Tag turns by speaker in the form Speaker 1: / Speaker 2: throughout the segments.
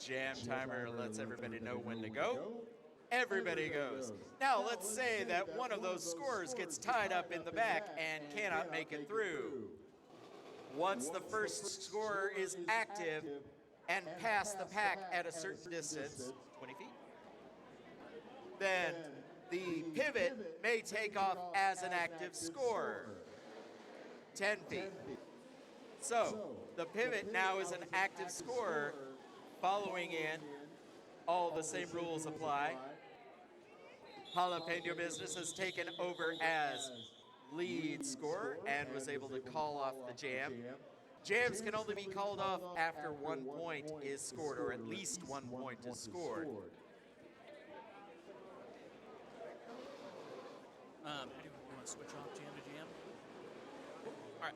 Speaker 1: Jam timer lets everybody know when to go. Everybody goes. Now let's say that one of those scorers gets tied up in the back and cannot make it through. Once the first scorer is active and past the pack at a certain distance, 20 feet, then the pivot may take off as an active scorer, 10 feet. So the pivot now is an active scorer. Following in, all the same rules apply. Jalapeno Business has taken over as lead scorer and was able to call off the jam. Jams can only be called off after 1 point is scored, or at least 1 point is scored.
Speaker 2: How do you want to switch off jam to jam? All right.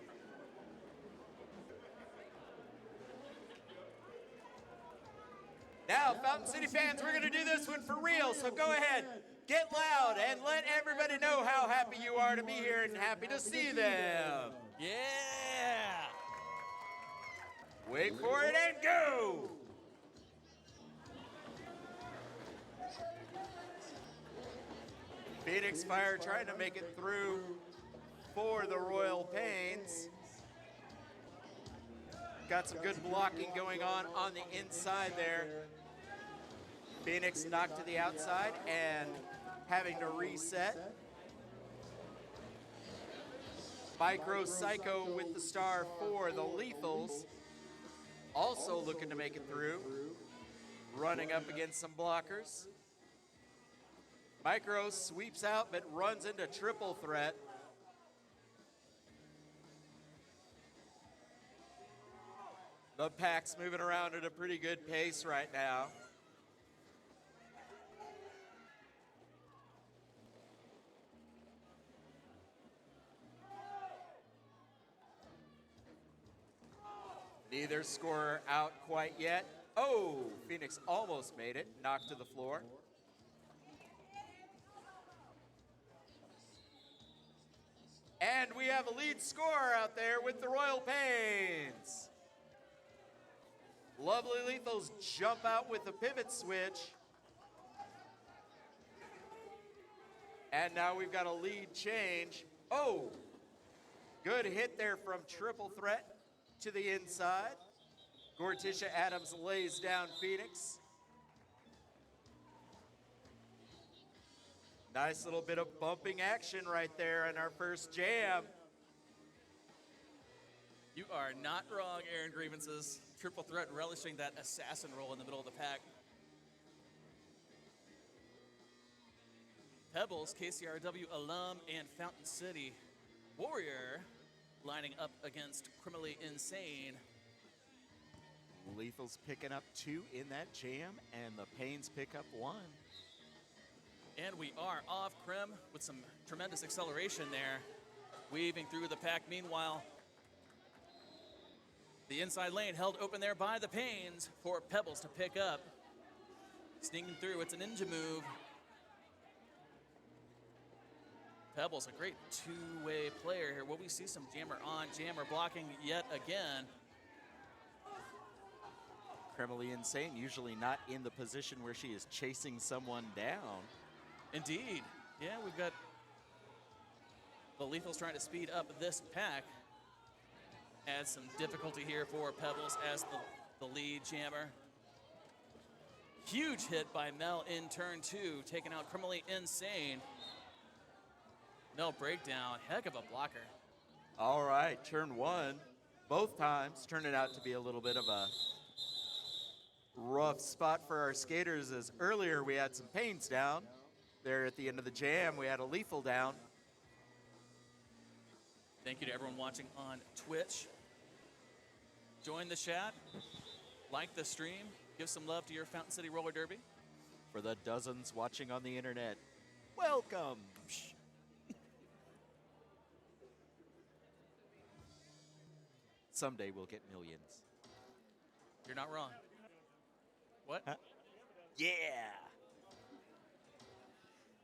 Speaker 1: Now, Fountain City fans, we're going to do this one for real, so go ahead, get loud, and let everybody know how happy you are to be here and happy to see them.
Speaker 2: Yeah!
Speaker 1: Wait for it and go! Phoenix Fire trying to make it through for the Royal Pains. Got some good blocking going on the inside there. Phoenix knocked to the outside and having to reset. Micro Psycho with the star for the Lethals. Also looking to make it through. Running up against some blockers. Micro sweeps out but runs into triple threat. The pack's moving around at a pretty good pace right now. Neither scorer out quite yet. Oh, Phoenix almost made it, knocked to the floor. And we have a lead scorer out there with the Royal Pains. Lovely Lethals jump out with the pivot switch. And now we've got a lead change. Oh, good hit there from Triple Threat to the inside. Gorticia Adams lays down Phoenix. Nice little bit of bumping action right there in our first jam.
Speaker 2: You are not wrong, Aaron Grievances. Triple Threat relishing that assassin role in the middle of the pack. Pebbles, KCRW alum, and Fountain City Warrior lining up against Criminally Insane.
Speaker 1: Lethal's picking up 2 in that jam, and the Pains pick up 1.
Speaker 2: And we are off Crim with some tremendous acceleration there, weaving through the pack. Meanwhile, the inside lane held open there by the Pains for Pebbles to pick up. Sneaking through, it's a ninja move. Pebbles, a great two-way player here. Will we see some jammer on, jammer blocking yet again?
Speaker 1: Criminally Insane, usually not in the position where she is chasing someone down.
Speaker 2: Indeed. Yeah, we've got the Lethals trying to speed up this pack. Adds some difficulty here for Pebbles as the lead jammer. Huge hit by Mel in turn 2, taking out Criminally Insane. Mel breakdown, heck of a blocker.
Speaker 1: All right, turn 1, both times turning out to be a little bit of a rough spot for our skaters, as earlier we had some Pains down. There at the end of the jam, we had a Lethal down.
Speaker 2: Thank you to everyone watching on Twitch. Join the chat, like the stream, give some love to your Fountain City Roller Derby.
Speaker 1: For the dozens watching on the internet, welcome. Someday we'll get millions.
Speaker 2: You're not wrong. What?
Speaker 1: Huh? Yeah.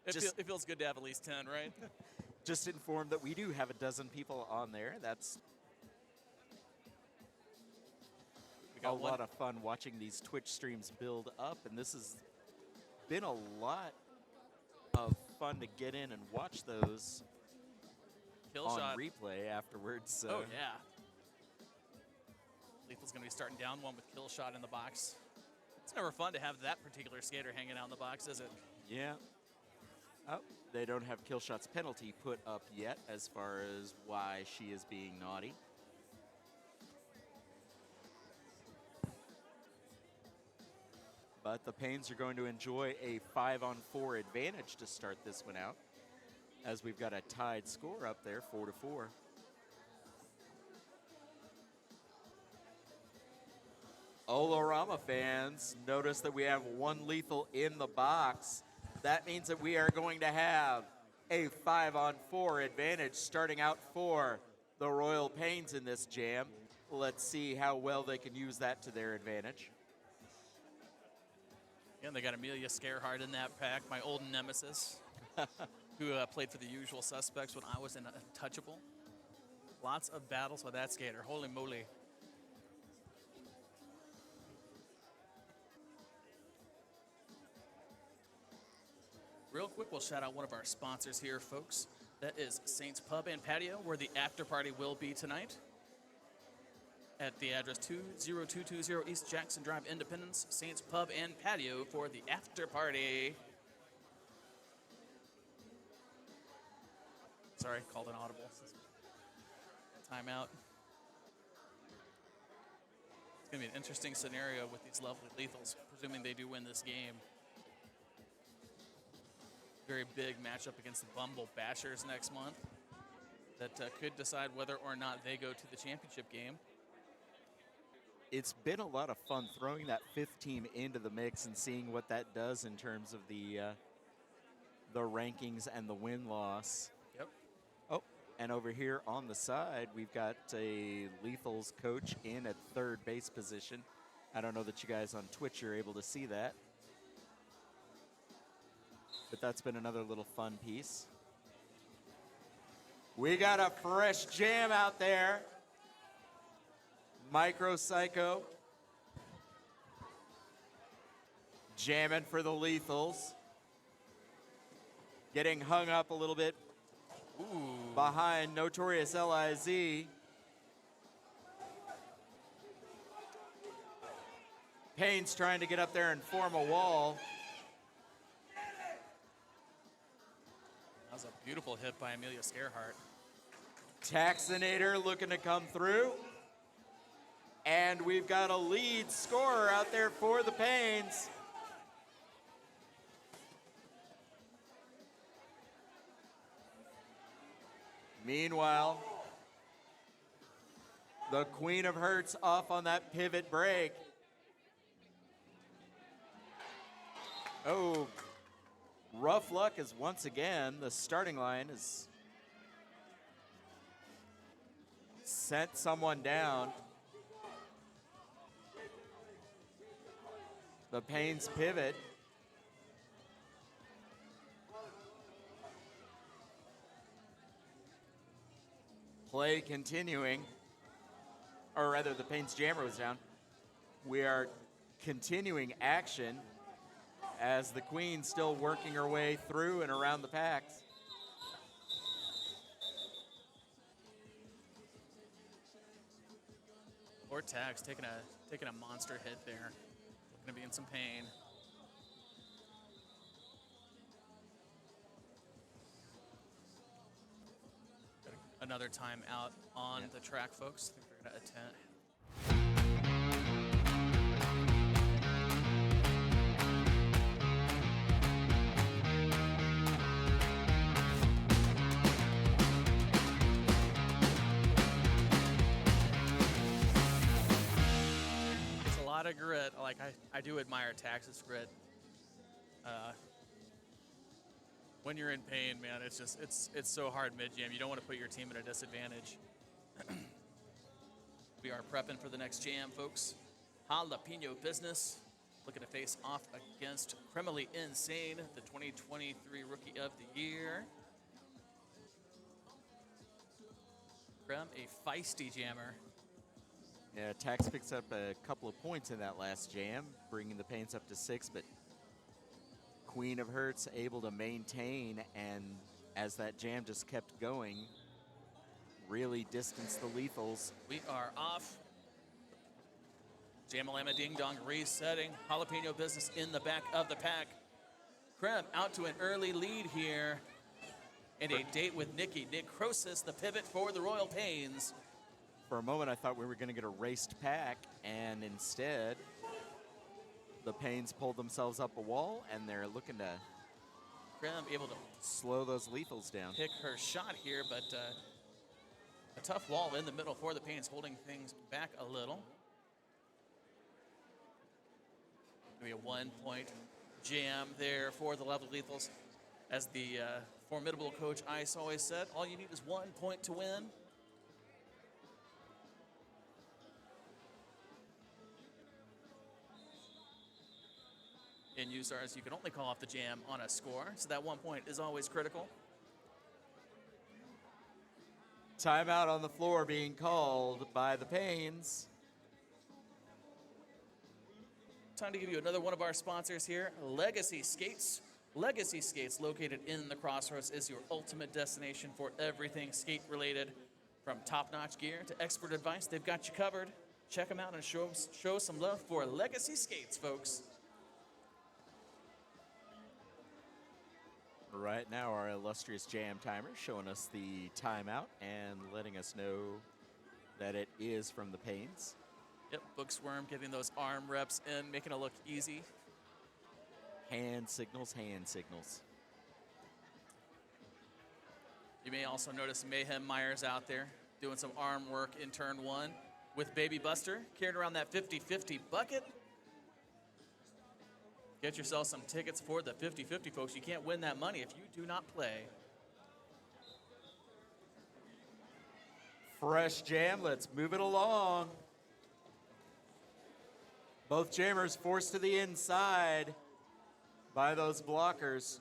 Speaker 2: It feels good to have at least 10, right?
Speaker 1: Just informed that we do have a dozen people on there. That's...
Speaker 2: We've got
Speaker 1: a
Speaker 2: one.
Speaker 1: lot of fun watching these Twitch streams build up, and this has been a lot of fun to get in and watch those
Speaker 2: Kill
Speaker 1: on
Speaker 2: shot.
Speaker 1: replay afterwards. So.
Speaker 2: Oh, yeah. Lethal's going to be starting down one with kill shot in the box. It's never fun to have that particular skater hanging out in the box, is it?
Speaker 1: Yeah. Oh, they don't have Killshot's penalty put up yet as far as why she is being naughty. But the Pains are going to enjoy a 5-on-4 advantage to start this one out, as we've got a tied score up there, 4-4. Olorama fans, notice that we have one lethal in the box. That means that we are going to have a 5-on-4 advantage starting out for the Royal Pains in this jam. Let's see how well they can use that to their advantage.
Speaker 2: And they got Amelia Scarehart in that pack, my old nemesis, who played for the Usual Suspects when I was in Untouchable. Lots of battles with that skater. Holy moly. Real quick, we'll shout out one of our sponsors here, folks. That is Saints Pub and Patio, where the after party will be tonight. At the address 20220 East Jackson Drive, Independence, Saints Pub and Patio for the after party. Sorry, called an audible. Timeout. It's going to be an interesting scenario with these lovely lethals, presuming they do win this game. Very big matchup against the Bumble Bashers next month that could decide whether or not they go to the championship game.
Speaker 1: It's been a lot of fun throwing that fifth team into the mix and seeing what that does in terms of the rankings and the win-loss.
Speaker 2: Yep.
Speaker 1: Oh, and over here on the side, we've got a Lethals coach in at third base position. I don't know that you guys on Twitch are able to see that. But that's been another little fun piece. We got a fresh jam out there. Micro Psycho jamming for the Lethals. Getting hung up a little bit behind Notorious Liz. Payne's trying to get up there and form a wall.
Speaker 2: That was a beautiful hit by Amelia Scarehart.
Speaker 1: Taxinator looking to come through. And we've got a lead scorer out there for the Pains. Meanwhile, the Queen of Hurts off on that pivot break. Oh, rough luck as once again the starting line has sent someone down. The Pains pivot. Play continuing, or rather the Pains jammer was down. We are continuing action as the Queen's still working her way through and around the packs.
Speaker 2: Or Tax taking a monster hit there. Going to be in some pain. Got another time out on the track, folks. I think they're going to attend. Of grit. Like I do admire Tax's grit. When you're in pain, man, it's so hard mid-jam. You don't want to put your team at a disadvantage. We are prepping for the next jam, folks. Jalapeno Business looking to face off against Criminally Insane, the 2023 Rookie of the Year. Creme, a feisty jammer.
Speaker 1: Yeah, Tax picks up a couple of points in that last jam, bringing the Pains up to 6, but Queen of Hearts able to maintain, and as that jam just kept going, really distanced the Lethals.
Speaker 2: We are off. Jamalama Ding Dong resetting. Jalapeno Business in the back of the pack. Krem out to an early lead here. And a date with Nikki. Nick Crosis, the pivot for the Royal Pains.
Speaker 1: For a moment, I thought we were going to get a raced pack, and instead, the Pains pulled themselves up a wall, and they're looking to
Speaker 2: Krem able to
Speaker 1: slow those Lethals down.
Speaker 2: pick her shot here, but a tough wall in the middle for the Pains, holding things back a little. Maybe a 1-point jam there for the Lovely Lethals. As the formidable Coach Ice always said, all you need is 1 point to win. In USARS, you can only call off the jam on a score, so that 1 point is always critical.
Speaker 1: Timeout on the floor being called by the Pains.
Speaker 2: Time to give you another one of our sponsors here, Legacy Skates. Legacy Skates, located in the Crossroads, is your ultimate destination for everything skate related. From top-notch gear to expert advice, they've got you covered. Check them out and show some love for Legacy Skates, folks.
Speaker 1: Right now, our illustrious jam timer showing us the timeout and letting us know that it is from the Pains.
Speaker 2: Yep, Booksworm getting those arm reps in, making it look easy.
Speaker 1: Hand signals, hand signals.
Speaker 2: You may also notice Mayhem Myers out there doing some arm work in turn 1 with Baby Buster, carrying around that 50-50 bucket. Get yourself some tickets for the 50-50, folks. You can't win that money if you do not play.
Speaker 1: Fresh jam, let's move it along. Both jammers forced to the inside by those blockers.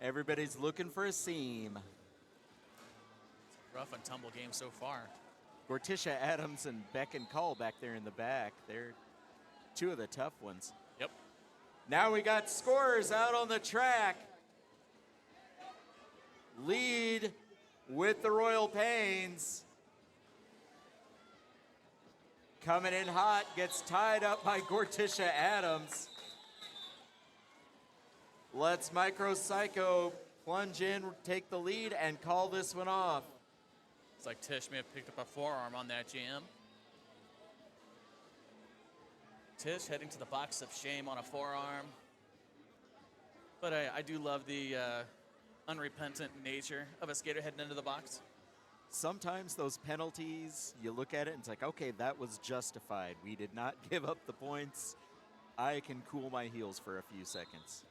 Speaker 1: Everybody's looking for a seam.
Speaker 2: Rough and tumble game so far.
Speaker 1: Gortisha Adams and Beck and Call back there in the back. They're two of the tough ones.
Speaker 2: Yep.
Speaker 1: Now we got scorers out on the track. Lead with the Royal Pains. Coming in hot, gets tied up by Gortisha Adams. Let's Micro Psycho plunge in, take the lead, and call this one off.
Speaker 2: It's like Tish may have picked up a forearm on that jam. Tish heading to the box of shame on a forearm. But I do love the unrepentant nature of a skater heading into the box.
Speaker 1: Sometimes those penalties, you look at it and it's like, okay, that was justified. We did not give up the points. I can cool my heels for a few seconds.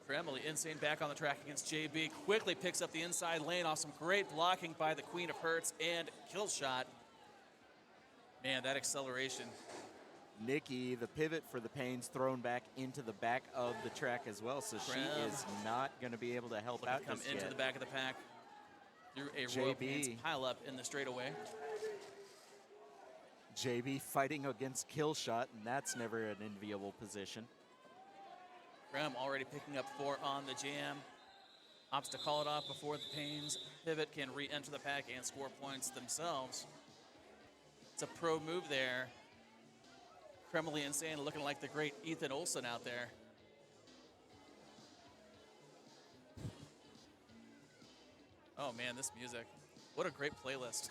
Speaker 2: For Emily, Insane back on the track against JB. Quickly picks up the inside lane off some great blocking by the Queen of Hearts and kill shot. Man, that acceleration.
Speaker 1: Nikki, the pivot for the Pains, thrown back into the back of the track as well, so she is not going to be able to help out
Speaker 2: come
Speaker 1: just
Speaker 2: into
Speaker 1: yet.
Speaker 2: the back of the pack through a Royal Pains pile up in the straightaway.
Speaker 1: JB fighting against kill shot, and that's never an enviable position.
Speaker 2: Graham already picking up 4 on the jam. Opts to call it off before the Pains pivot can re-enter the pack and score points themselves. It's a pro move there. Kremley Insane looking like the great Ethan Olsen out there. Oh man, this music. What a great playlist.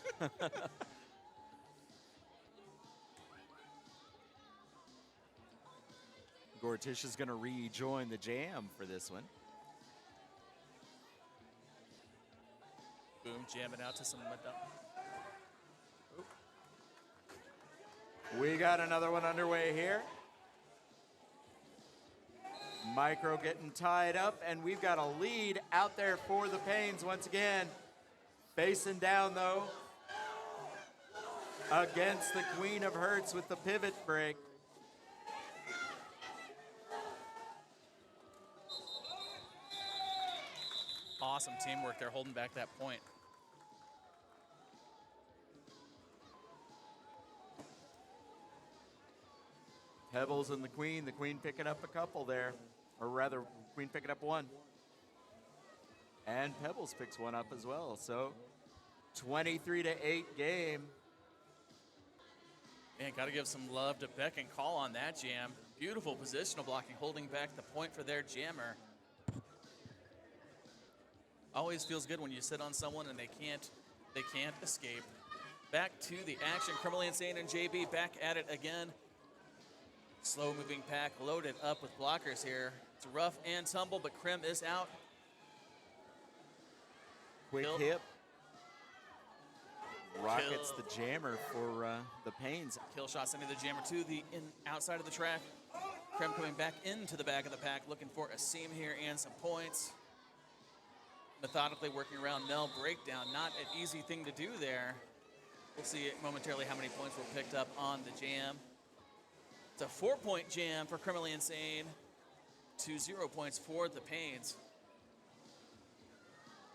Speaker 1: Gortish is going to rejoin the jam for this one.
Speaker 2: Boom, jamming out to some Madonna.
Speaker 1: We got another one underway here. Micro getting tied up, and we've got a lead out there for the Pains once again. Facing down, though, against the Queen of Hearts with the pivot break.
Speaker 2: Awesome teamwork there, holding back that point.
Speaker 1: Pebbles and the Queen picking up a couple there, or rather, Queen picking up one. And Pebbles picks one up as well. So 23-8 game.
Speaker 2: Man, got to give some love to Beck and Call on that jam. Beautiful positional blocking, holding back the point for their jammer. Always feels good when you sit on someone and they can't escape. Back to the action. Criminally Insane and JB back at it again. Slow moving pack loaded up with blockers here. It's rough and tumble, but Krim is out.
Speaker 1: Quick hip. Rockets the jammer for the Pains.
Speaker 2: Kill shot sending the jammer to the outside of the track. Krim coming back into the back of the pack, looking for a seam here and some points. Methodically working around Nell breakdown. Not an easy thing to do there. We'll see momentarily how many points were picked up on the jam. It's a 4-point jam for Criminally Insane to 0 points for the Pains.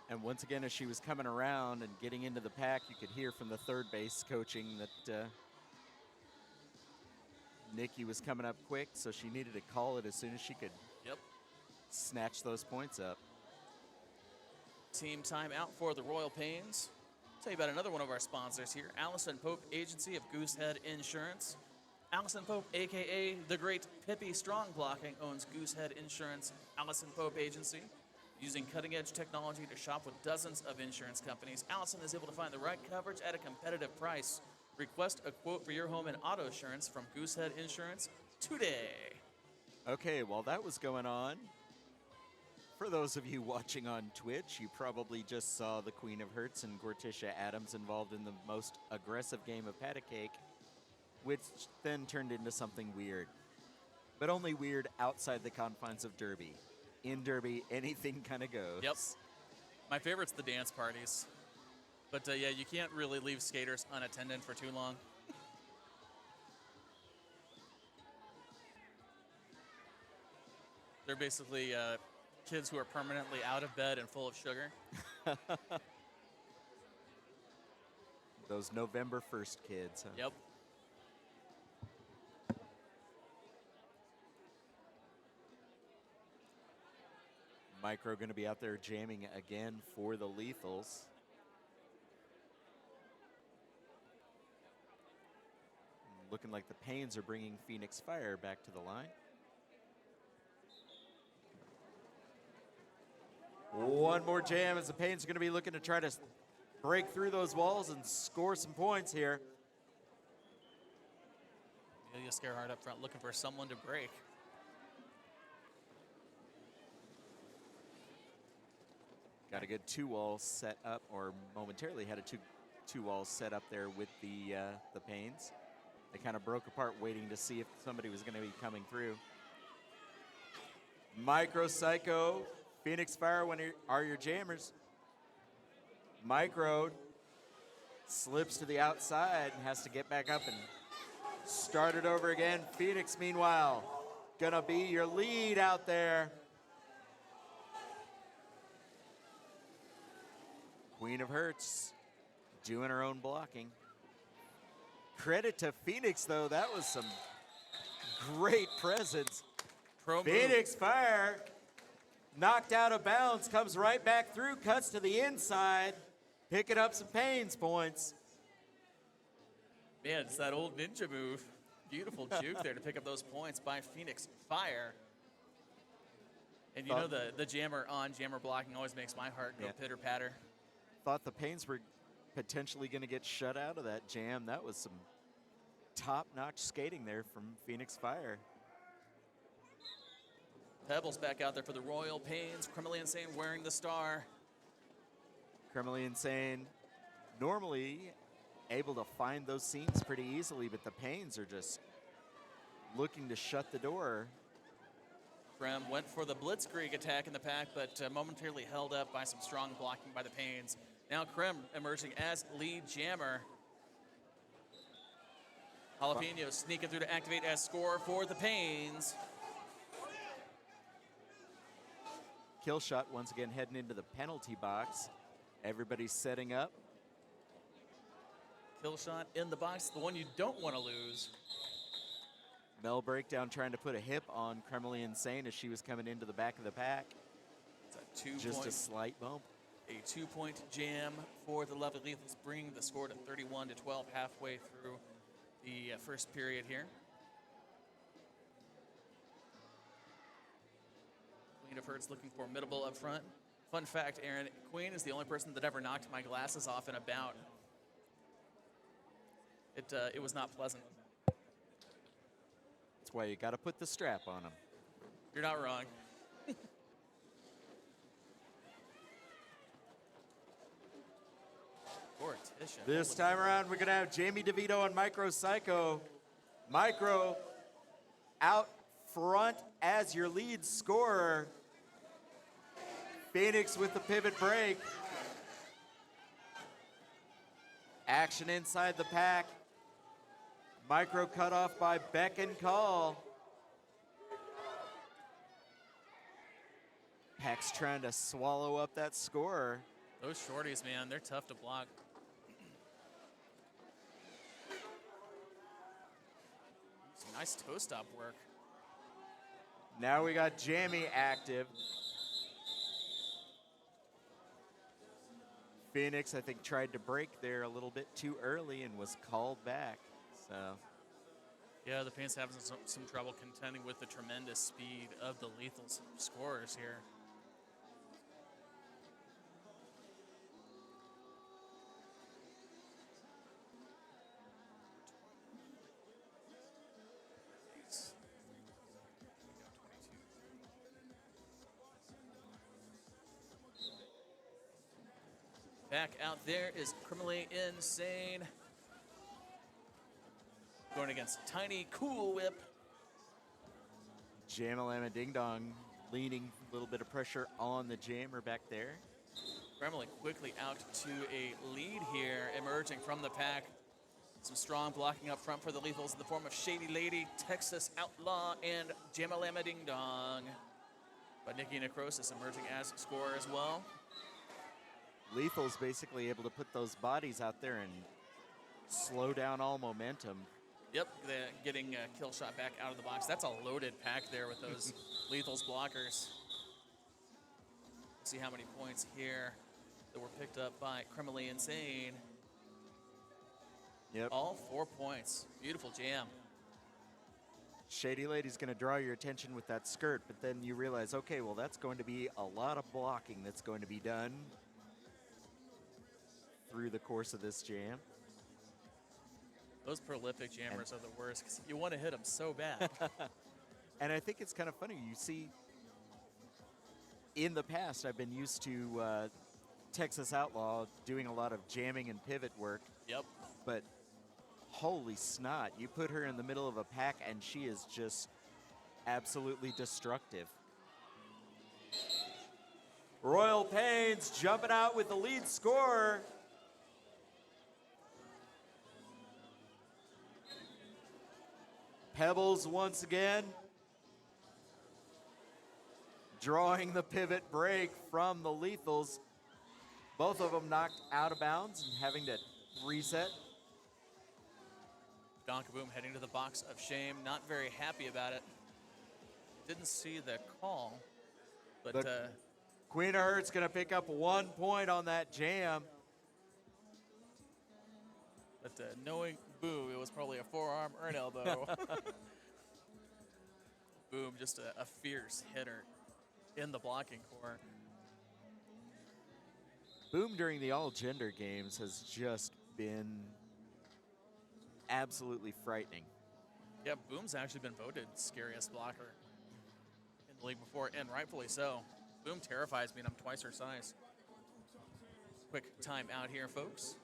Speaker 1: And once again, as she was coming around and getting into the pack, you could hear from the third base coaching that Nikki was coming up quick, so she needed to call it as soon as she could snatch those points up.
Speaker 2: Team timeout for the Royal Pains. Tell you about another one of our sponsors here, Allison Pope Agency of Goosehead Insurance. Allison Pope, a.k.a. the great Pippi Strong Blocking, owns Goosehead Insurance, Allison Pope Agency. Using cutting-edge technology to shop with dozens of insurance companies, Allison is able to find the right coverage at a competitive price. Request a quote for your home and auto insurance from Goosehead Insurance today.
Speaker 1: Okay, while that was going on, for those of you watching on Twitch, you probably just saw the Queen of Hearts and Gorticia Adams involved in the most aggressive game of Pat a Cake, which then turned into something weird. But only weird outside the confines of Derby. In Derby, anything kind of goes.
Speaker 2: Yep. My favorite's the dance parties. But yeah, you can't really leave skaters unattended for too long. They're basically kids who are permanently out of bed and full of sugar.
Speaker 1: Those November 1st kids, huh?
Speaker 2: Yep.
Speaker 1: Micro going to be out there jamming again for the Lethals. Looking like the Pains are bringing Phoenix Fire back to the line. One more jam as the Pains are going to be looking to try to break through those walls and score some points here.
Speaker 2: Amelia Scarhart up front looking for someone to break.
Speaker 1: Got a good two-wall set up, or momentarily had a two-wall set up there with the Pains. They kind of broke apart waiting to see if somebody was going to be coming through. Micro Psycho, Phoenix Fire, when are your jammers? Micro slips to the outside and has to get back up and start it over again. Phoenix, meanwhile, gonna be your lead out there. Queen of Hearts doing her own blocking. Credit to Phoenix, though. That was some great presence. Phoenix Fire knocked out of bounds, comes right back through, cuts to the inside, picking up some Pains points.
Speaker 2: Man, it's that old ninja move. Beautiful juke there to pick up those points by Phoenix Fire. And you know the jammer on jammer blocking always makes my heart go pitter-patter.
Speaker 1: Thought the Pains were potentially going to get shut out of that jam. That was some top-notch skating there from Phoenix Fire.
Speaker 2: Pebbles back out there for the Royal Pains. Criminally Insane wearing the star.
Speaker 1: Criminally Insane normally able to find those seams pretty easily, but the Pains are just looking to shut the door.
Speaker 2: Krem went for the blitzkrieg attack in the pack, but momentarily held up by some strong blocking by the Pains. Now Krem emerging as lead jammer. Jalapeno sneaking through to activate as scorer for the Pains.
Speaker 1: Kill shot once again heading into the penalty box. Everybody's setting up.
Speaker 2: Kill shot in the box, the one you don't want to lose.
Speaker 1: Mel Breakdown trying to put a hip on Kremlin Insane as she was coming into the back of the pack.
Speaker 2: It's a 2
Speaker 1: Just
Speaker 2: point,
Speaker 1: a slight bump.
Speaker 2: a 2-point jam for the Lovely Lethals, bringing the score to 31-12 halfway through the first period here. Queen of Hearts looking formidable up front. Fun fact, Aaron, Queen is the only person that ever knocked my glasses off in a bout. It was not pleasant.
Speaker 1: That's why you got to put the strap on them.
Speaker 2: You're not wrong. Morticia.
Speaker 1: This time around, we're going to have Jamie DeVito and Micro Psycho. Micro out front as your lead scorer. Phoenix with the pivot break. Action inside the pack. Micro cut off by Beck and Call. Pack's trying to swallow up that scorer.
Speaker 2: Those shorties, man, they're tough to block. Some nice toe stop work.
Speaker 1: Now we got Jamie active. Phoenix, I think, tried to break there a little bit too early and was called back. So,
Speaker 2: Yeah, the Paint's having some trouble contending with the tremendous speed of the Lethals scorers here. Back out there is Criminally Insane. Going against Tiny Cool Whip.
Speaker 1: Jamalama Ding Dong leaning a little bit of pressure on the jammer back there.
Speaker 2: Gremlin quickly out to a lead here, emerging from the pack. Some strong blocking up front for the Lethals in the form of Shady Lady, Texas Outlaw, and Jamalama Ding Dong. But Nikki Necrosis emerging as scorer as well.
Speaker 1: Lethal's basically able to put those bodies out there and slow down all momentum.
Speaker 2: Yep, getting a kill shot back out of the box. That's a loaded pack there with those Lethals blockers. See how many points here that were picked up by Criminally Insane.
Speaker 1: Yep.
Speaker 2: All 4 points. Beautiful jam.
Speaker 1: Shady Lady's going to draw your attention with that skirt, but then you realize, okay, well, that's going to be a lot of blocking that's going to be done through the course of this jam.
Speaker 2: Those prolific jammers are the worst because you want to hit them so bad.
Speaker 1: And I think it's kind of funny. You see, in the past, I've been used to Texas Outlaw doing a lot of jamming and pivot work.
Speaker 2: Yep.
Speaker 1: But holy snot, you put her in the middle of a pack and she is just absolutely destructive. Royal Pains jumping out with the lead scorer. Pebbles once again drawing the pivot break from the Lethals. Both of them knocked out of bounds and having to reset.
Speaker 2: Donkaboom heading to the box of shame, not very happy about it. Didn't see the call, but
Speaker 1: Queen of Hearts gonna pick up 1 point on that jam.
Speaker 2: Knowing Boom, it was probably a forearm or an elbow. Boom, just a fierce hitter in the blocking core.
Speaker 1: Boom during the all-gender games has just been absolutely frightening.
Speaker 2: Yeah, Boom's actually been voted scariest blocker in the league before, and rightfully so. Boom terrifies me, and I'm twice her size. Quick time out here, folks.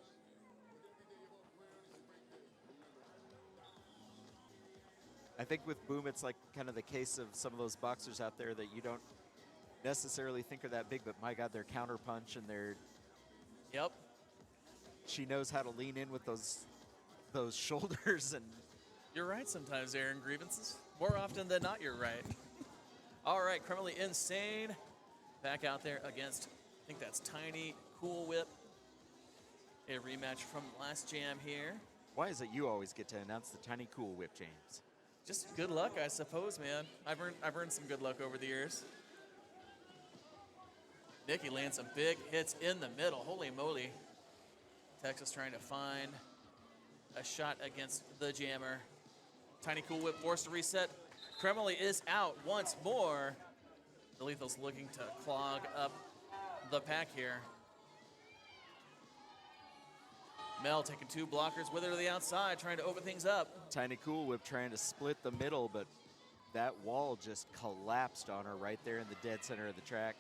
Speaker 1: I think with Boom, it's like kind of the case of some of those boxers out there that you don't necessarily think are that big, but my God, their counter punch and their...
Speaker 2: Yep.
Speaker 1: She knows how to lean in with those shoulders and...
Speaker 2: You're right sometimes, Aaron Grievances. More often than not, you're right. All right, Criminally Insane. Back out there against, I think that's Tiny Cool Whip. A rematch from last jam here.
Speaker 1: Why is it you always get to announce the Tiny Cool Whip, James?
Speaker 2: Just good luck, I suppose, man. I've earned some good luck over the years. Nikki lands some big hits in the middle. Holy moly. Texas trying to find a shot against the jammer. Tiny Cool Whip forced to reset. Kremley is out once more. The Lethals looking to clog up the pack here. Mel taking 2 blockers with her to the outside, trying to open things up.
Speaker 1: Tiny Cool Whip trying to split the middle, but that wall just collapsed on her right there in the dead center of the track.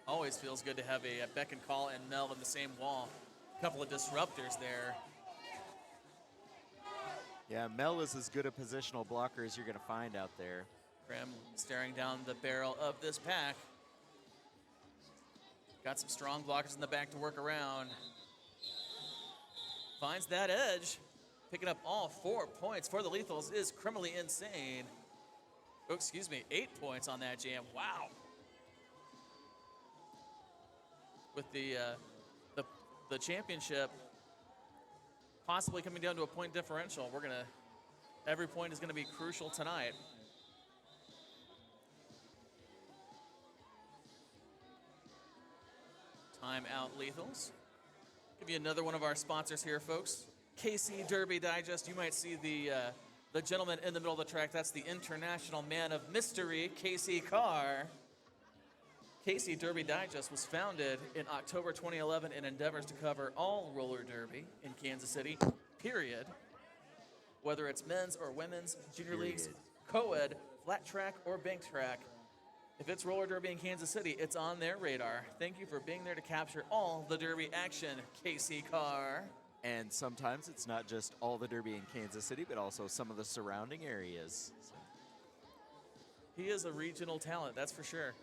Speaker 2: Always feels good to have a Beck and Call and Mel in the same wall. A couple of disruptors there.
Speaker 1: Yeah, Mel is as good a positional blocker as you're going to find out there.
Speaker 2: Krem staring down the barrel of this pack. Got some strong blockers in the back to work around. Finds that edge. Picking up all 4 points for the Lethals is criminally insane. Oh, excuse me, 8 points on that jam. Wow. With the championship possibly coming down to a point differential, every point is gonna be crucial tonight. Timeout, Lethals. Give you another one of our sponsors here, folks. KC Derby Digest. You might see the gentleman in the middle of the track. That's the international man of mystery, KC Carr. KC Derby Digest was founded in October 2011 and endeavors to cover all roller derby in Kansas City, period. Whether it's men's or women's, junior leagues, co-ed, flat track, or bank track. If it's roller derby in Kansas City, it's on their radar. Thank you for being there to capture all the derby action, KC Carr.
Speaker 1: And sometimes it's not just all the derby in Kansas City, but also some of the surrounding areas.
Speaker 2: He is a regional talent, that's for sure.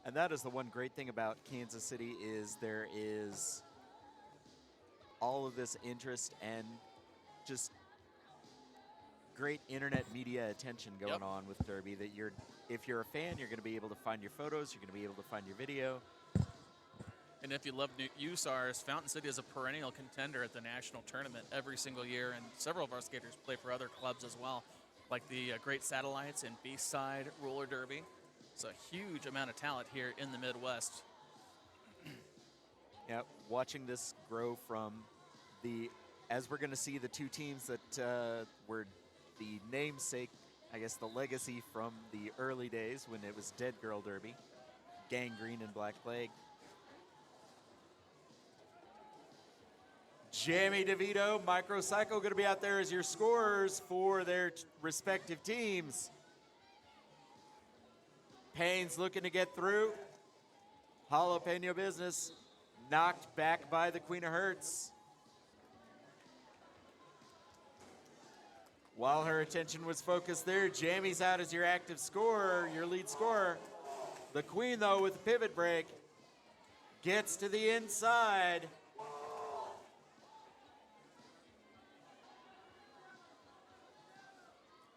Speaker 1: And that is the one great thing about Kansas City is there is all of this interest and just great internet media attention going on with Derby that if you're a fan, you're going to be able to find your photos, you're going to be able to find your video.
Speaker 2: And if you love USARS, Fountain City is a perennial contender at the national tournament every single year, and several of our skaters play for other clubs as well, like the Great Satellites and Beachside Roller Derby. It's a huge amount of talent here in the Midwest.
Speaker 1: Yeah, watching this grow from as we're going to see the 2 teams that were the namesake, I guess the legacy from the early days when it was Dead Girl Derby, Gangrene and Black Plague. Jamie DeVito, Microcycle going to be out there as your scorers for their respective teams. Payne's looking to get through. Jalapeno Business knocked back by the Queen of Hearts. While her attention was focused there, Jamie's out as your active scorer, your lead scorer. The Queen, though, with the pivot break, gets to the inside.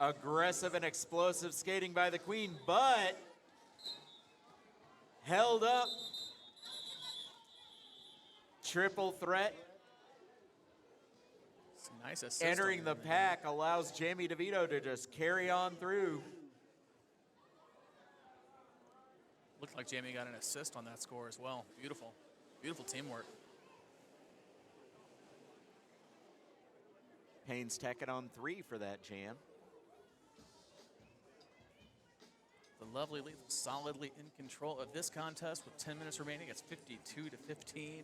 Speaker 1: Aggressive and explosive skating by the Queen, but held up. Triple threat.
Speaker 2: Some nice assist.
Speaker 1: Entering the pack allows Jamie DeVito to just carry on through.
Speaker 2: Looked like Jamie got an assist on that score as well. Beautiful. Beautiful teamwork.
Speaker 1: Payne's tacking on 3 for that jam.
Speaker 2: The lovely Lethal solidly in control of this contest with 10 minutes remaining. It's 52-15.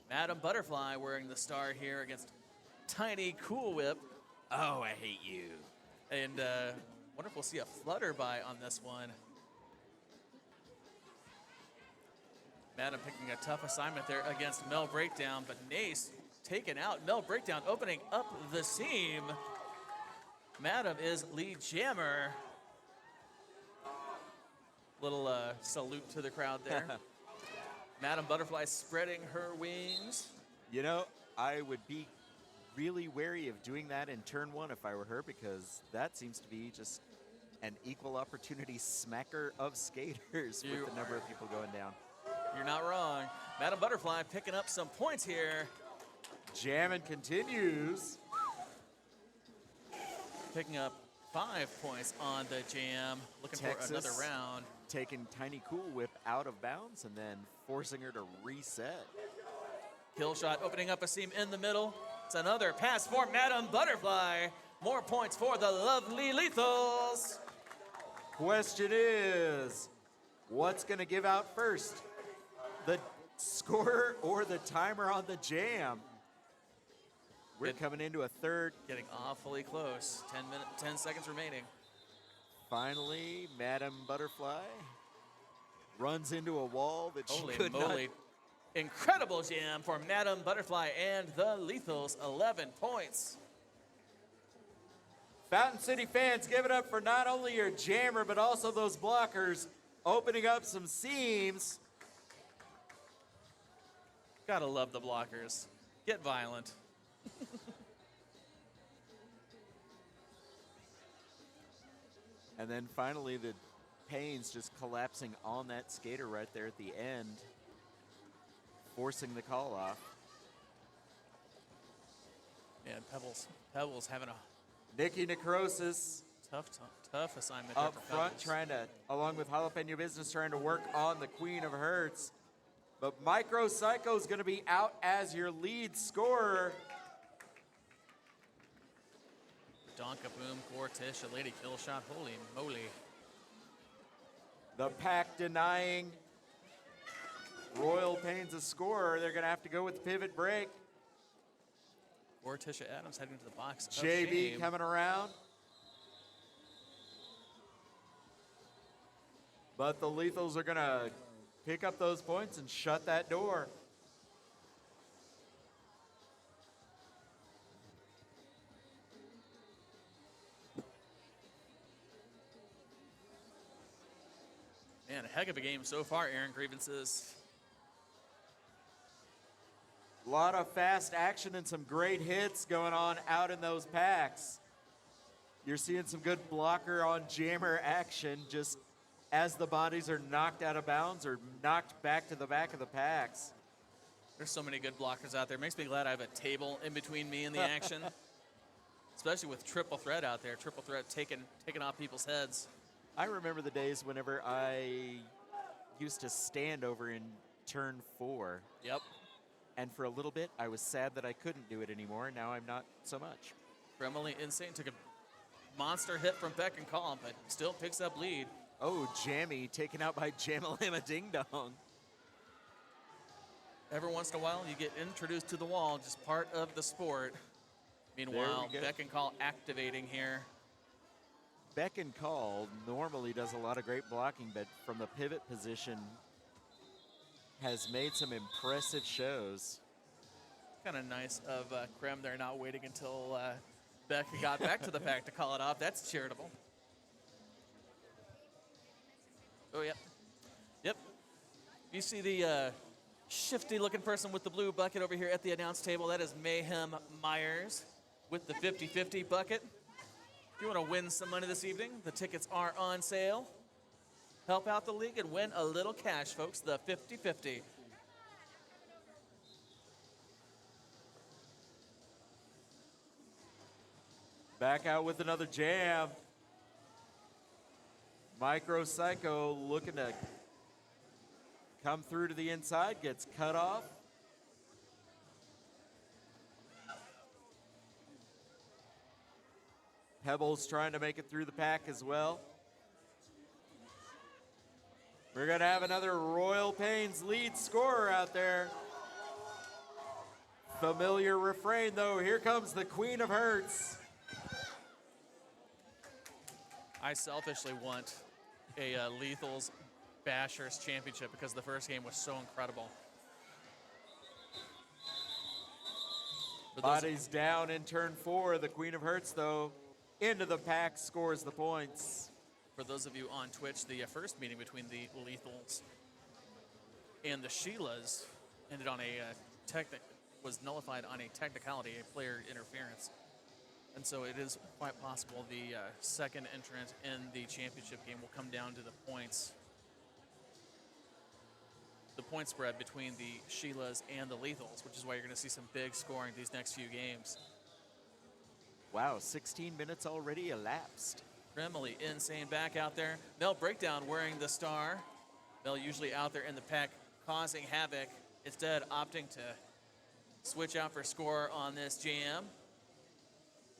Speaker 2: Madam Butterfly wearing the star here against Tiny Cool Whip.
Speaker 1: Oh, I hate you.
Speaker 2: And wonder if we'll see a flutter by on this one. Madam picking a tough assignment there against Mel Breakdown, but Nace taken out. Mel Breakdown opening up the seam. Madam is lead jammer. Little salute to the crowd there. Madam Butterfly spreading her wings.
Speaker 1: You know, I would be really wary of doing that in turn 1 if I were her, because that seems to be just an equal opportunity smacker of skaters with the number of people going down.
Speaker 2: You're not wrong. Madam Butterfly picking up some points here.
Speaker 1: Jamming continues.
Speaker 2: Picking up 5 points on the jam. Looking
Speaker 1: Texas
Speaker 2: for another round.
Speaker 1: taking Tiny Cool Whip out of bounds and then forcing her to reset.
Speaker 2: Kill shot opening up a seam in the middle. It's another pass for Madam Butterfly. More points for the lovely Lethals.
Speaker 1: Question is, what's going to give out first? The scorer or the timer on the jam? We're coming into a third.
Speaker 2: Getting awfully close. 10 seconds remaining.
Speaker 1: Finally, Madam Butterfly runs into a wall that
Speaker 2: Holy
Speaker 1: she could
Speaker 2: moly. Incredible jam for Madam Butterfly and the Lethals. 11 points.
Speaker 1: Fountain City fans, give it up for not only your jammer, but also those blockers opening up some seams.
Speaker 2: Gotta love the blockers. Get violent.
Speaker 1: And then finally, the Pains just collapsing on that skater right there at the end, forcing the call off.
Speaker 2: Man, Pebbles having a
Speaker 1: Nikki Necrosis
Speaker 2: tough assignment
Speaker 1: up
Speaker 2: there for
Speaker 1: front,
Speaker 2: Pebbles.
Speaker 1: trying to, along with Jalapeno Business, trying to work on the Queen of Hearts. But Micro Psycho is going to be out as your lead scorer.
Speaker 2: Donka Boom, Gortish, a lady kill shot. Holy moly.
Speaker 1: The pack denying Royal Pains a scorer. They're going to have to go with pivot break.
Speaker 2: Gortisha Adams heading to the box. of
Speaker 1: JB
Speaker 2: shame.
Speaker 1: coming around. But the Lethals are going to pick up those points and shut that door.
Speaker 2: Man, a heck of a game so far, Aaron Grievances.
Speaker 1: A lot of fast action and some great hits going on out in those packs. You're seeing some good blocker on jammer action just as the bodies are knocked out of bounds or knocked back to the back of the packs.
Speaker 2: There's so many good blockers out there. Makes me glad I have a table in between me and the action. Especially with triple threat out there. Triple threat taking off people's heads.
Speaker 1: I remember the days whenever I used to stand over in turn 4.
Speaker 2: Yep.
Speaker 1: And for a little bit, I was sad that I couldn't do it anymore. Now I'm not so much.
Speaker 2: Gremlin Insane took a monster hit from Beck and Call, but still picks up lead.
Speaker 1: Oh, Jammy taken out by Jamalama Ding Dong.
Speaker 2: Every once in a while, you get introduced to the wall, just part of the sport. Meanwhile,
Speaker 1: There we go.
Speaker 2: Beck and Call activating here.
Speaker 1: Beck and Call normally does a lot of great blocking, but from the pivot position has made some impressive shows.
Speaker 2: Kind of nice of Krem there not waiting until Beck got back to the pack to call it off. That's charitable. Oh, yep. Yep. You see the shifty-looking person with the blue bucket over here at the announce table. That is Mayhem Myers with the 50-50 bucket. If you want to win some money this evening, the tickets are on sale. Help out the league and win a little cash, folks, the 50-50.
Speaker 1: Back out with another jam. Micro Psycho looking to come through to the inside, gets cut off. Pebbles trying to make it through the pack as well. We're going to have another Royal Pains lead scorer out there. Familiar refrain, though. Here comes the Queen of Hearts.
Speaker 2: I selfishly want a Lethals Bashers championship because the first game was so incredible.
Speaker 1: Bodies down in turn 4. The Queen of Hearts, though, into the pack, scores the points.
Speaker 2: For those of you on Twitch, the first meeting between the Lethals and the Sheilas ended on a was nullified on a technicality, a player interference. And so it is quite possible the second entrant in the championship game will come down to the points. the point spread between the Sheilas and the Lethals, which is why you're going to see some big scoring these next few games.
Speaker 1: Wow, 16 minutes already elapsed.
Speaker 2: Kremley, Insane back out there. Mel Breakdown wearing the star. Mel usually out there in the pack causing havoc, instead opting to switch out for score on this jam.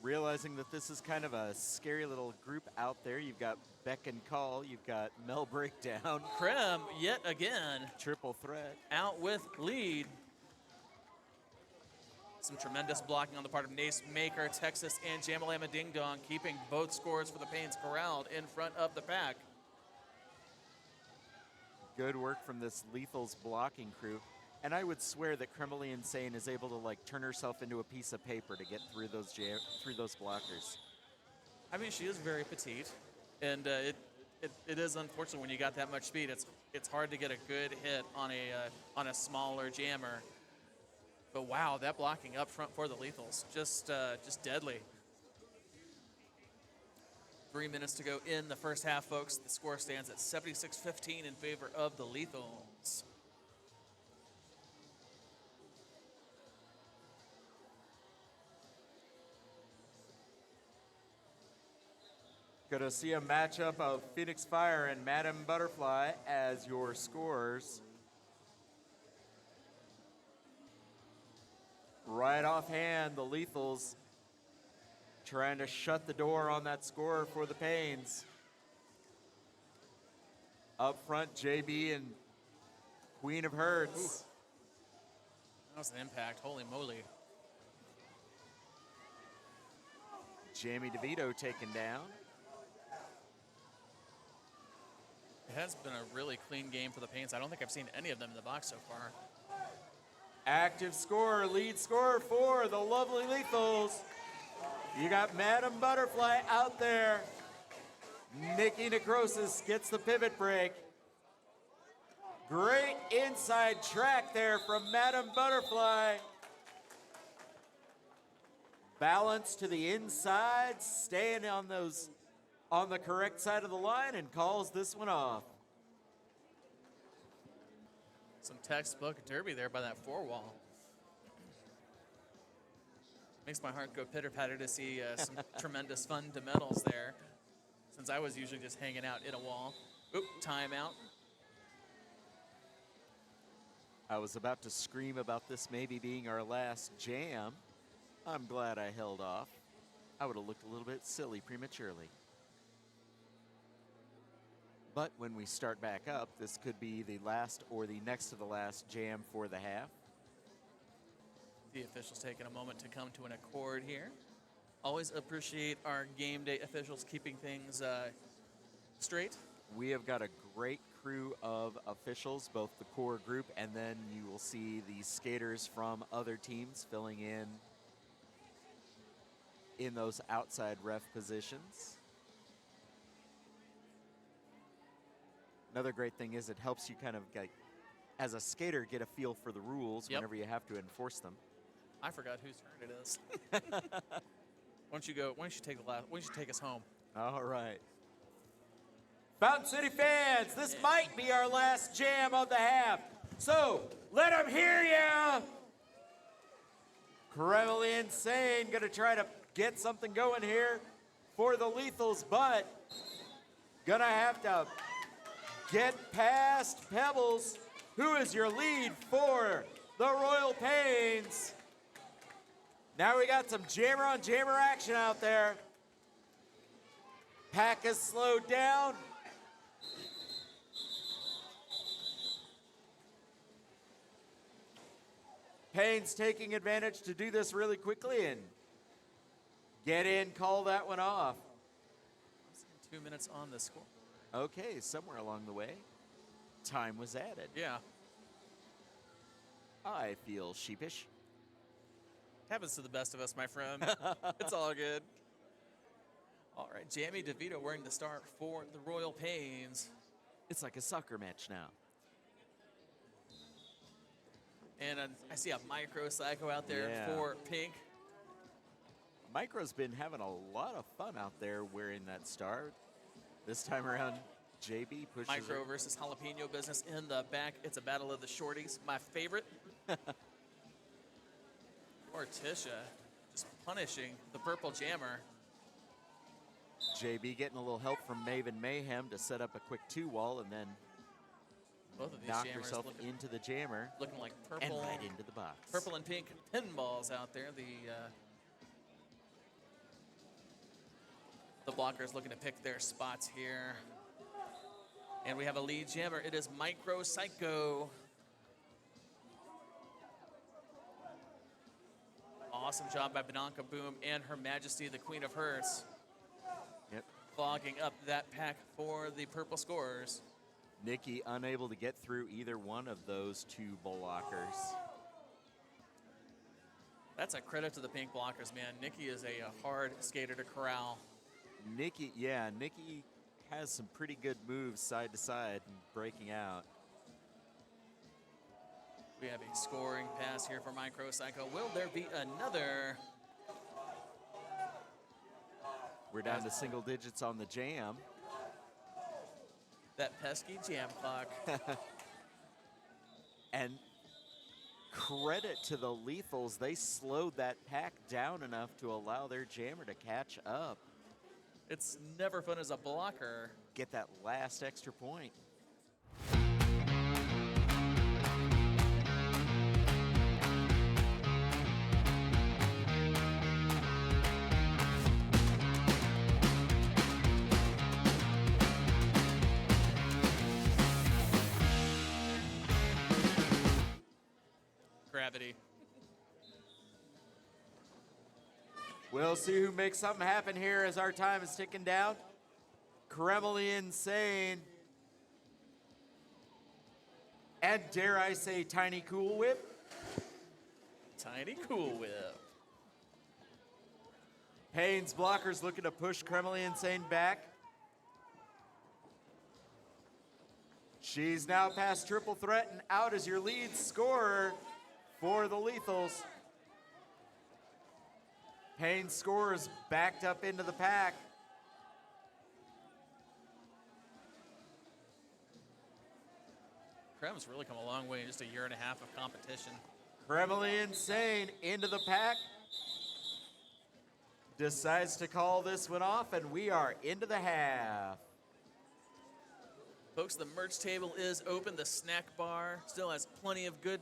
Speaker 1: Realizing that this is kind of a scary little group out there. You've got Beck and Call, you've got Mel Breakdown.
Speaker 2: Krem, yet again,
Speaker 1: Triple threat.
Speaker 2: out with lead. Some tremendous blocking on the part of Nace Maker, Texas, and Jamalama Ding Dong, keeping both scores for the Pains corralled in front of the pack.
Speaker 1: Good work from this Lethal's blocking crew. And I would swear that Kremley Insane is able to like turn herself into a piece of paper to get through those blockers.
Speaker 2: I mean, she is very petite, and it is unfortunate when you got that much speed. It's hard to get a good hit on a smaller jammer. But wow, that blocking up front for the Lethals, just deadly. 3 minutes to go in the first half, folks. The score stands at 76-15 in favor of the Lethals.
Speaker 1: Gonna see a matchup of Phoenix Fire and Madam Butterfly as your scorers. Right offhand, the Lethals trying to shut the door on that score for the Pains. Up front, JB and Queen of Herds.
Speaker 2: Ooh. That was an impact, holy moly.
Speaker 1: Jamie DeVito taken down.
Speaker 2: It has been a really clean game for the Pains. I don't think I've seen any of them in the box so far.
Speaker 1: Active scorer, lead scorer for the lovely Lethals. You got Madam Butterfly out there. Nikki Necrosis gets the pivot break. Great inside track there from Madam Butterfly. Balance to the inside, staying on the correct side of the line, and calls this one off.
Speaker 2: Some textbook derby there by that four wall. Makes my heart go pitter-patter to see some tremendous fundamentals there, since I was usually just hanging out in a wall. Oop, timeout.
Speaker 1: I was about to scream about this maybe being our last jam. I'm glad I held off. I would have looked a little bit silly prematurely. But when we start back up, this could be the last or the next to the last jam for the half.
Speaker 2: The officials taking a moment to come to an accord here. Always appreciate our game day officials keeping things straight.
Speaker 1: We have got a great crew of officials, both the core group, and then you will see the skaters from other teams filling in those outside ref positions. Another great thing is it helps you kind of get, as a skater, get a feel for the rules whenever you have to enforce them.
Speaker 2: I forgot whose turn it is. Why don't you take us home?
Speaker 1: All right. Fountain City fans, this might be our last jam of the half. So, let them hear ya! Kremley Insane gonna try to get something going here for the Lethals, but gonna have to get past Pebbles, who is your lead for the Royal Pains. Now we got some jammer on jammer action out there. Pack is slowed down. Pains taking advantage to do this really quickly and get in, call that one off.
Speaker 2: 2 minutes on the score.
Speaker 1: Okay, somewhere along the way, time was added.
Speaker 2: Yeah.
Speaker 1: I feel sheepish.
Speaker 2: Happens to the best of us, my friend. It's all good. All right, Jamie DeVito wearing the start for the Royal Pains.
Speaker 1: It's like a soccer match now.
Speaker 2: And I see a Micro Psycho out there for Pink.
Speaker 1: Micro's been having a lot of fun out there wearing that star. This time around, JB pushes
Speaker 2: Micro
Speaker 1: her.
Speaker 2: versus jalapeno business in the back. It's a battle of the shorties. My favorite. Morticia just punishing the purple jammer.
Speaker 1: JB getting a little help from Maven Mayhem to set up a quick 2-wall and then
Speaker 2: Both of these
Speaker 1: knock
Speaker 2: jammers
Speaker 1: herself
Speaker 2: looking,
Speaker 1: into the jammer
Speaker 2: looking like
Speaker 1: and
Speaker 2: purple,
Speaker 1: right into the box.
Speaker 2: purple and pink pinballs out there. The blockers looking to pick their spots here. And we have a lead jammer. It is Micro Psycho. Awesome job by Bianca Boom and Her Majesty, the Queen of Hearts,
Speaker 1: Yep.
Speaker 2: clogging up that pack for the purple scorers.
Speaker 1: Nikki unable to get through either one of those two blockers.
Speaker 2: That's a credit to the pink blockers, man. Nikki is a hard skater to corral.
Speaker 1: Nikki has some pretty good moves side to side and breaking out.
Speaker 2: We have a scoring pass here for Micro Psycho. Will there be another?
Speaker 1: We're down to single digits on the jam.
Speaker 2: That pesky jam clock.
Speaker 1: And credit to the Lethals, they slowed that pack down enough to allow their jammer to catch up,
Speaker 2: It's never fun as a blocker.
Speaker 1: get that last extra point.
Speaker 2: Gravity.
Speaker 1: We'll see who makes something happen here as our time is ticking down. Kremlin Insane. And dare I say, Tiny Cool Whip.
Speaker 2: Tiny Cool Whip.
Speaker 1: Payne's blockers looking to push Kremlin Insane back. She's now past triple threat and out as your lead scorer for the Lethals. Payne's score is backed up into the pack.
Speaker 2: Krem's really come a long way in just a year and a half of competition.
Speaker 1: Kremlin Insane into the pack. Decides to call this one off, and we are into the half.
Speaker 2: Folks, the merch table is open. The snack bar still has plenty of good.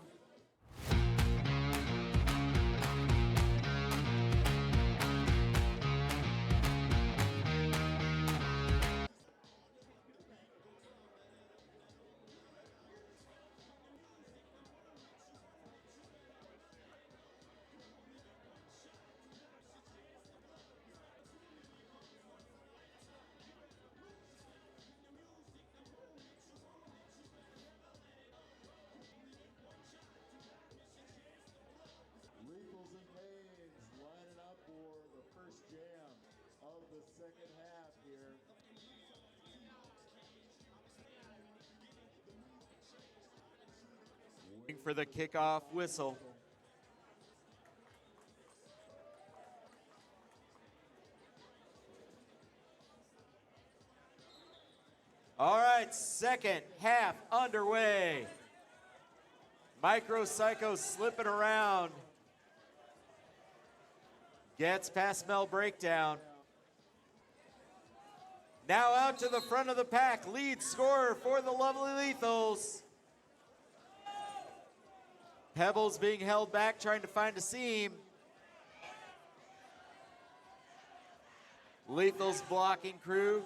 Speaker 3: Lethals and Paynes lining up for the first jam of the second half here.
Speaker 1: Waiting for the kickoff whistle. All right, second half underway. Micro Psycho slipping around. Gets past Mel Breakdown. Now out to the front of the pack. Lead scorer for the lovely Lethals. Pebbles being held back, trying to find a seam. Lethals blocking crew.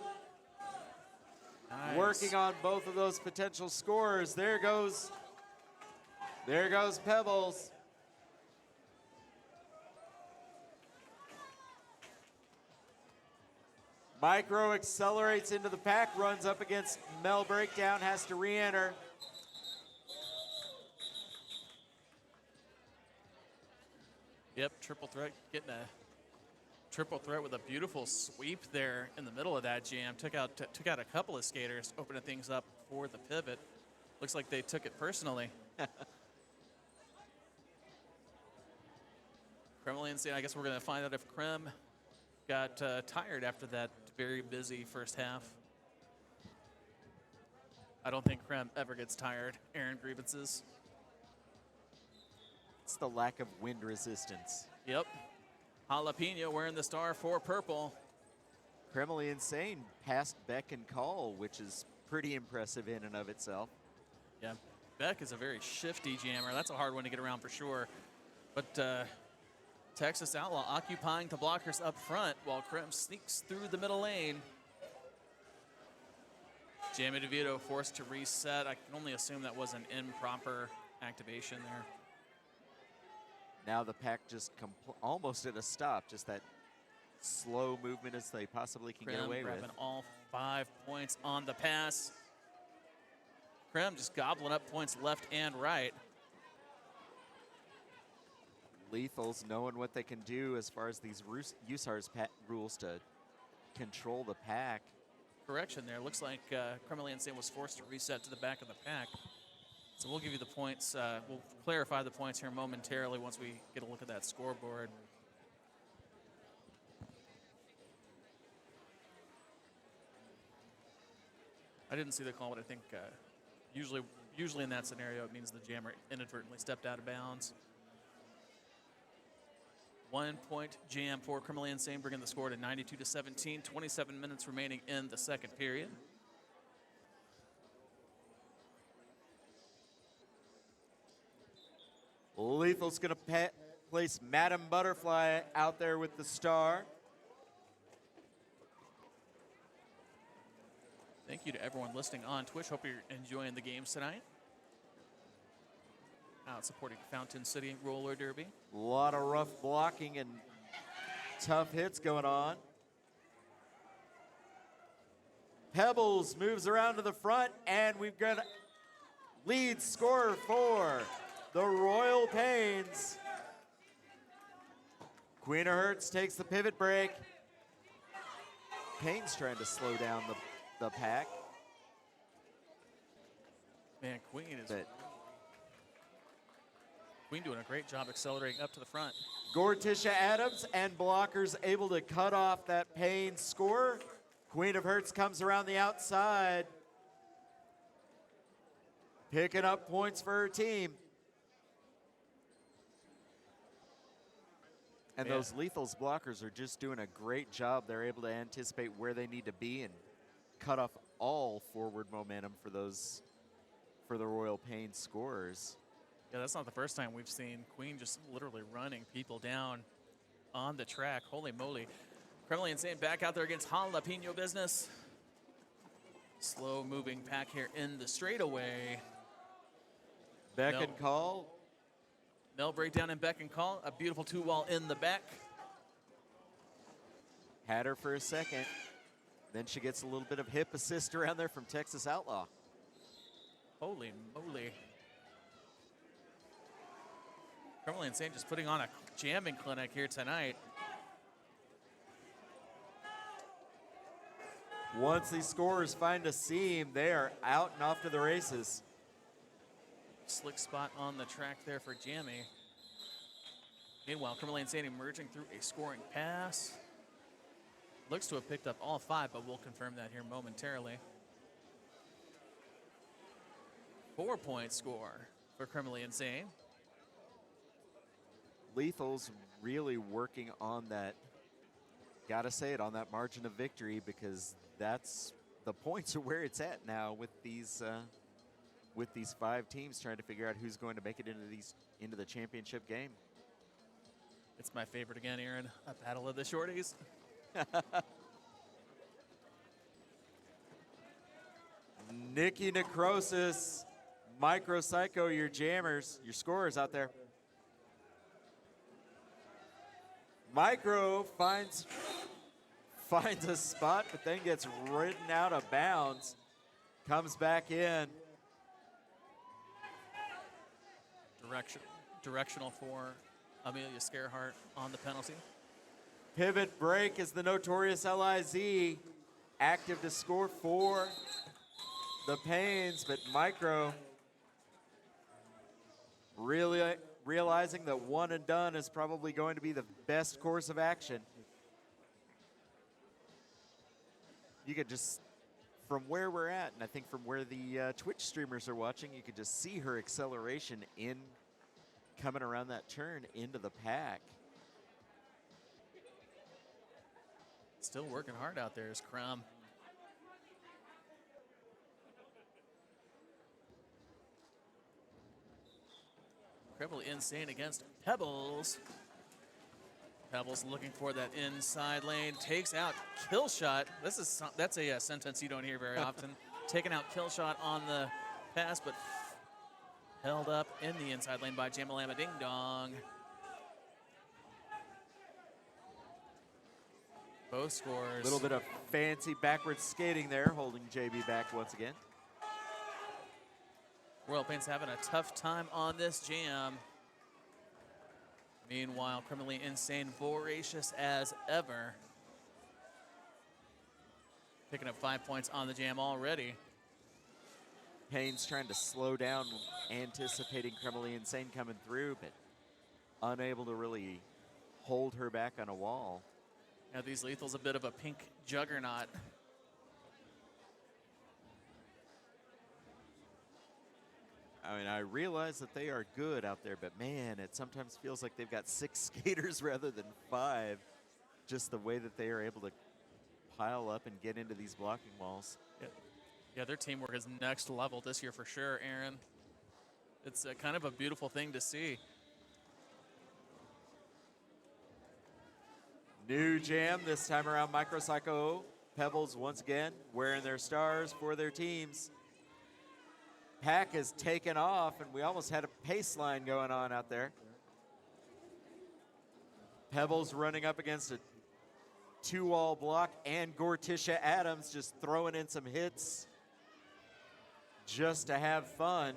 Speaker 2: Nice.
Speaker 1: Working on both of those potential scorers. There goes Pebbles. Micro accelerates into the pack, runs up against Mel Breakdown, has to re-enter.
Speaker 2: Yep, triple threat, getting a triple threat with a beautiful sweep there in the middle of that jam. Took out a couple of skaters, opening things up for the pivot. Looks like they took it personally. Kremlin, I guess we're going to find out if Krem got tired after that very busy first half. I don't think Krem ever gets tired airing grievances.
Speaker 1: It's the lack of wind resistance.
Speaker 2: Yep. Jalapeno wearing the star for purple.
Speaker 1: Kremley Insane passed Beck and Call, which is pretty impressive in and of itself.
Speaker 2: Yeah, Beck is a very shifty jammer. That's a hard one to get around for sure. But Texas Outlaw occupying the blockers up front while Krem sneaks through the middle lane. Jamie DeVito forced to reset. I can only assume that was an improper activation there.
Speaker 1: Now the pack just almost at a stop, just that slow movement as they possibly can get
Speaker 2: Krem
Speaker 1: away with.
Speaker 2: grabbing all 5 points on the pass. Krem just gobbling up points left and right.
Speaker 1: Lethals knowing what they can do as far as these USAR's rules to control the pack.
Speaker 2: Correction there. Looks like Kremley Insane was forced to reset to the back of the pack. So we'll give you the points. We'll clarify the points here momentarily once we get a look at that scoreboard. I didn't see the call, but I think usually in that scenario, it means the jammer inadvertently stepped out of bounds. 1 point jam for Kremley Insane, bringing the score to 92-17. 27 minutes remaining in the second period.
Speaker 1: Lethal's going to place Madam Butterfly out there with the star.
Speaker 2: Thank you to everyone listening on Twitch. Hope you're enjoying the games tonight. Out supporting Fountain City Roller Derby.
Speaker 1: A lot of rough blocking and tough hits going on. Pebbles moves around to the front, and we've got a lead scorer for the Royal Pains. Queen of Hearts takes the pivot break. Pains trying to slow down the pack.
Speaker 2: Man, Queen is
Speaker 1: But
Speaker 2: Queen doing a great job accelerating up to the front.
Speaker 1: Gortisha Adams and blockers able to cut off that Pains score. Queen of Hearts comes around the outside, picking up points for her team. And
Speaker 2: Yeah.
Speaker 1: those Lethals blockers are just doing a great job. They're able to anticipate where they need to be and cut off all forward momentum for the Royal Pains scorers.
Speaker 2: Yeah, that's not the first time we've seen Queen just literally running people down on the track. Holy moly. Kremley Insane back out there against Jalapeno Business. Slow moving pack here in the straightaway.
Speaker 1: Beck
Speaker 2: No.
Speaker 1: and Call.
Speaker 2: Nell breakdown and Beck and Call. A beautiful 2-wall in the back.
Speaker 1: Had her for a second. Then she gets a little bit of hip assist around there from Texas Outlaw.
Speaker 2: Holy moly. Kremley Insane just putting on a jamming clinic here tonight.
Speaker 1: Once these scorers find a seam, they are out and off to the races.
Speaker 2: Slick spot on the track there for Jammy. Meanwhile, Kremley Insane emerging through a scoring pass. Looks to have picked up all 5, but we'll confirm that here momentarily. 4-point score for Kremley Insane.
Speaker 1: Lethal's really working on that, gotta say it, on that margin of victory, because that's the points are where it's at now with these 5 teams trying to figure out who's going to make it into the championship game.
Speaker 2: It's my favorite again, Aaron. A battle of the shorties.
Speaker 1: Nikki Necrosis, Micro Psycho, your jammers, your scorers out there. Micro finds a spot, but then gets ridden out of bounds. Comes back in.
Speaker 2: Directional for Amelia Scarhart on the penalty.
Speaker 1: Pivot break is the Notorious LIZ. Active to score for the Pains, but Micro really realizing that one and done is probably going to be the best course of action. You could just from where we're at, and I think from where the Twitch streamers are watching, you could just see her acceleration in coming around that turn into the pack.
Speaker 2: Still working hard out there is Crum. Incredibly insane against Pebbles. Pebbles looking for that inside lane, takes out Killshot. That's a sentence you don't hear very often. Taking out Killshot on the pass, but held up in the inside lane by Jamalama Ding Dong. Both scores.
Speaker 1: A little bit of fancy backwards skating there, holding JB back once again.
Speaker 2: Royal Pain's having a tough time on this jam. Meanwhile, Criminally Insane, voracious as ever. Picking up 5 points on the jam already.
Speaker 1: Payne's trying to slow down, anticipating Criminally Insane coming through, but unable to really hold her back on a wall.
Speaker 2: Now these Lethal's a bit of a pink juggernaut.
Speaker 1: I mean, I realize that they are good out there, but man, it sometimes feels like they've got 6 skaters rather than 5. Just the way that they are able to pile up and get into these blocking walls.
Speaker 2: Yeah, their teamwork is next level this year for sure, Aaron. It's kind of a beautiful thing to see.
Speaker 1: New jam this time around. Micropsycho Pebbles once again wearing their stars for their teams. Pack has taken off, and we almost had a pace line going on out there. Pebbles running up against a 2-wall block, and Gorticia Adams just throwing in some hits just to have fun.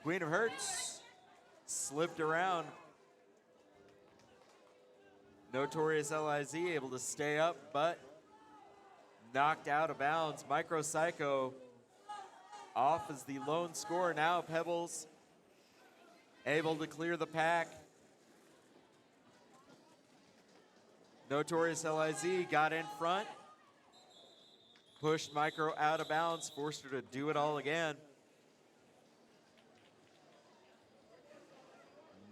Speaker 1: Queen of Hearts slipped around. Notorious LIZ able to stay up, but knocked out of bounds. Micropsycho off as the lone scorer. Now Pebbles able to clear the pack. Notorious LIZ got in front, pushed Micro out of bounds, forced her to do it all again.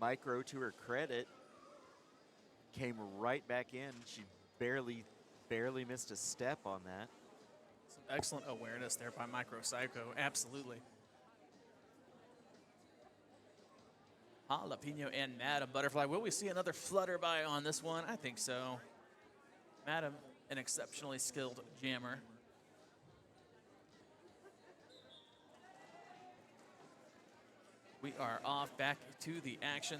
Speaker 1: Micro, to her credit, came right back in. She barely missed a step on that.
Speaker 2: Some excellent awareness there by Micropsycho, absolutely. Jalapeno and Madam Butterfly. Will we see another flutter by on this one? I think so. Madam, an exceptionally skilled jammer. We are off back to the action.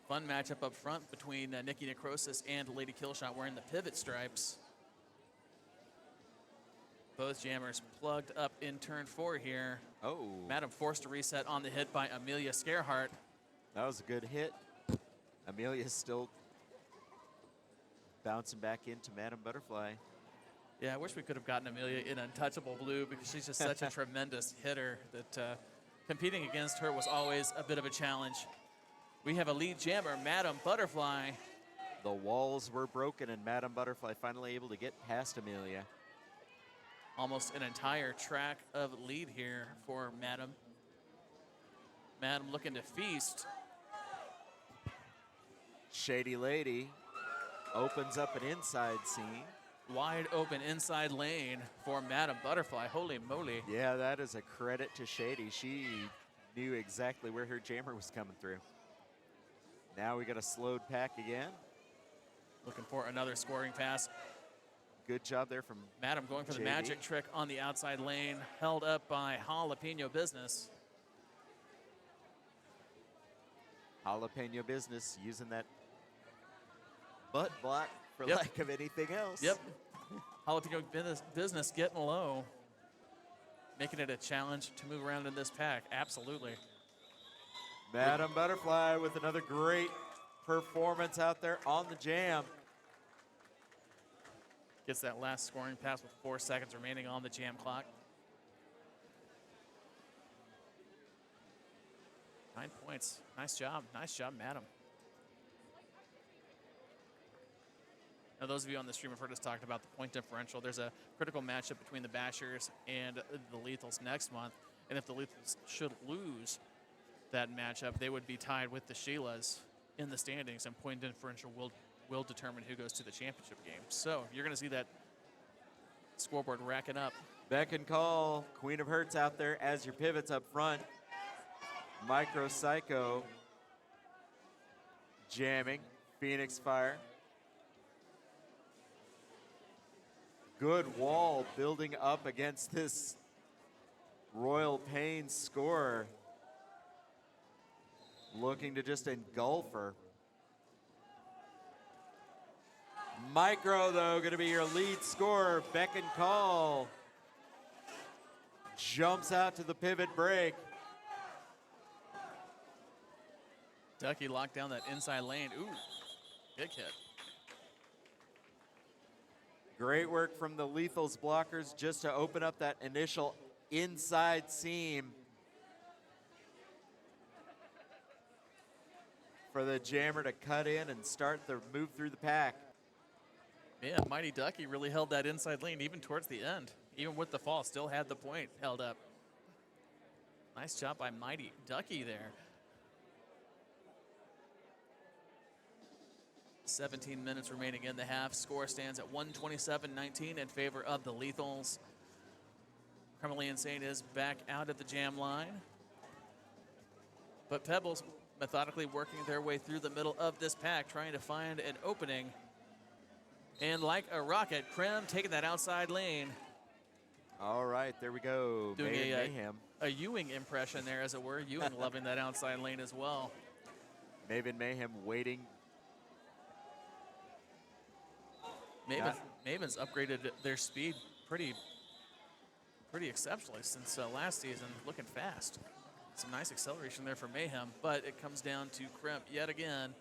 Speaker 2: Fun matchup up front between Nikki Necrosis and Lady Killshot wearing the pivot stripes. Both jammers plugged up in turn 4 here.
Speaker 1: Oh.
Speaker 2: Madam forced to reset on the hit by Amelia Scarehart.
Speaker 1: That was a good hit. Amelia's still bouncing back into Madam Butterfly.
Speaker 2: Yeah, I wish we could have gotten Amelia in Untouchable Blue because she's just such a tremendous hitter that competing against her was always a bit of a challenge. We have a lead jammer, Madam Butterfly.
Speaker 1: The walls were broken, and Madam Butterfly finally able to get past Amelia.
Speaker 2: Almost an entire track of lead here for Madam. Madam looking to feast.
Speaker 1: Shady Lady opens up an inside seam.
Speaker 2: Wide open inside lane for Madam Butterfly. Holy moly.
Speaker 1: Yeah, that is a credit to Shady. She knew exactly where her jammer was coming through. Now we got a slowed pack again.
Speaker 2: Looking for another scoring pass.
Speaker 1: Good job there from
Speaker 2: Madam going for the
Speaker 1: JD.
Speaker 2: magic trick on the outside lane. Held up by Jalapeno Business.
Speaker 1: Jalapeno Business using that butt block for
Speaker 2: Yep.
Speaker 1: lack of anything else.
Speaker 2: Yep. Jalapeno Business getting low. Making it a challenge to move around in this pack. Absolutely.
Speaker 1: Madam Butterfly with another great performance out there on the jam.
Speaker 2: Gets that last scoring pass with 4 seconds remaining on the jam clock. 9 points. Nice job. Nice job, Madam. Now, those of you on the stream have heard us talk about the point differential. There's a critical matchup between the Bashers and the Lethals next month. And if the Lethals should lose that matchup, they would be tied with the Sheilas in the standings, and point differential will determine who goes to the championship game. So you're going to see that scoreboard racking up.
Speaker 1: Beck and call. Queen of Hearts out there as your pivots up front. Micro Psycho jamming. Phoenix Fire. Good wall building up against this Royal Pain scorer. Looking to just engulf her. Micro, though, going to be your lead scorer. Beck and call. Jumps out to the pivot break.
Speaker 2: Ducky locked down that inside lane. Ooh, big hit.
Speaker 1: Great work from the Lethals blockers just to open up that initial inside seam for the jammer to cut in and start the move through the pack.
Speaker 2: Man, Mighty Ducky really held that inside lane even towards the end. Even with the fall, still had the point held up. Nice job by Mighty Ducky there. 17 minutes remaining in the half. Score stands at 127-19 in favor of the Lethals. Criminally Insane is back out at the jam line. But Pebbles methodically working their way through the middle of this pack, trying to find an opening. And like a rocket, Krem taking that outside lane.
Speaker 1: All right, there we go.
Speaker 2: Doing
Speaker 1: Mayhem.
Speaker 2: a Ewing impression there, as it were. Ewing loving that outside lane as well.
Speaker 1: Maven Mayhem waiting.
Speaker 2: Maven's upgraded their speed pretty exceptionally since last season, looking fast. Some nice acceleration there for Mayhem, but it comes down to Crimp yet again.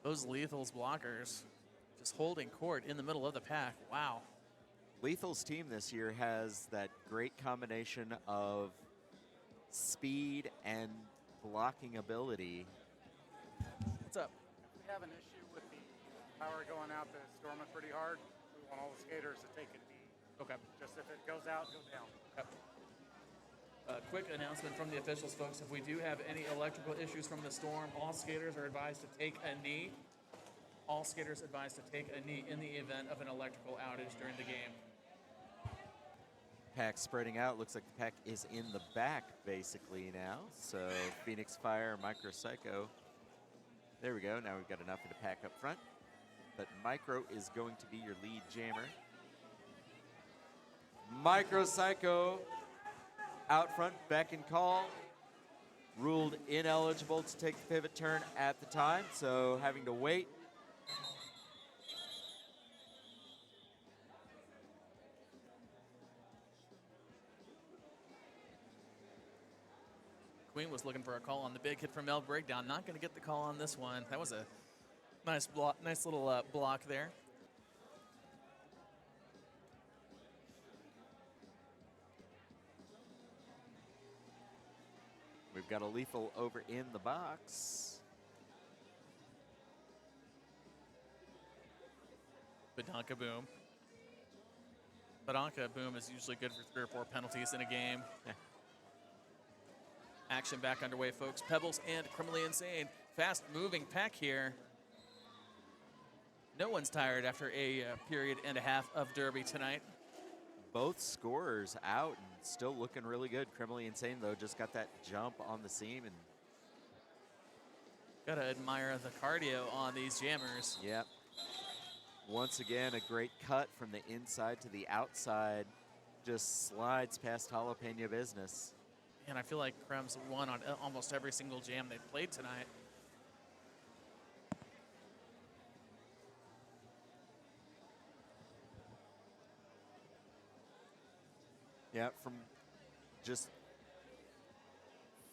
Speaker 2: Those Lethals blockers just holding court in the middle of the pack. Wow.
Speaker 1: Lethal's team this year has that great combination of speed and blocking ability.
Speaker 2: What's up?
Speaker 4: We have an issue with the power going out to storm it pretty hard. We want all the skaters to take a knee.
Speaker 2: Okay.
Speaker 4: Just if it goes out, go down.
Speaker 2: Yep. Quick announcement from the officials, folks. If we do have any electrical issues from the storm, all skaters are advised to take a knee. All skaters advised to take a knee in the event of an electrical outage during the game.
Speaker 1: Pack spreading out. Looks like the pack is in the back basically now. So Phoenix Fire, Micro Psycho. There we go. Now we've got enough of the pack up front. But Micro is going to be your lead jammer. Micro Psycho out front, Beck and call. Ruled ineligible to take the pivot turn at the time, so having to wait.
Speaker 2: Queen was looking for a call on the big hit from Mel Breakdown. Not going to get the call on this one. That was a nice block, nice little block there.
Speaker 1: We've got a lethal over in the box.
Speaker 2: Badanka Boom. Badanka Boom is usually good for 3 or 4 penalties in a game. Action back underway, folks. Pebbles and Criminally Insane. Fast-moving pack here. No one's tired after a period and a half of Derby tonight.
Speaker 1: Both scorers out and still looking really good. Criminally Insane, though, just got that jump on the seam. And
Speaker 2: gotta admire the cardio on these jammers.
Speaker 1: yep. Once again, a great cut from the inside to the outside. Just slides past Jalapeno Business.
Speaker 2: And I feel like Krem's won on almost every single jam they've played tonight.
Speaker 1: Yeah, from just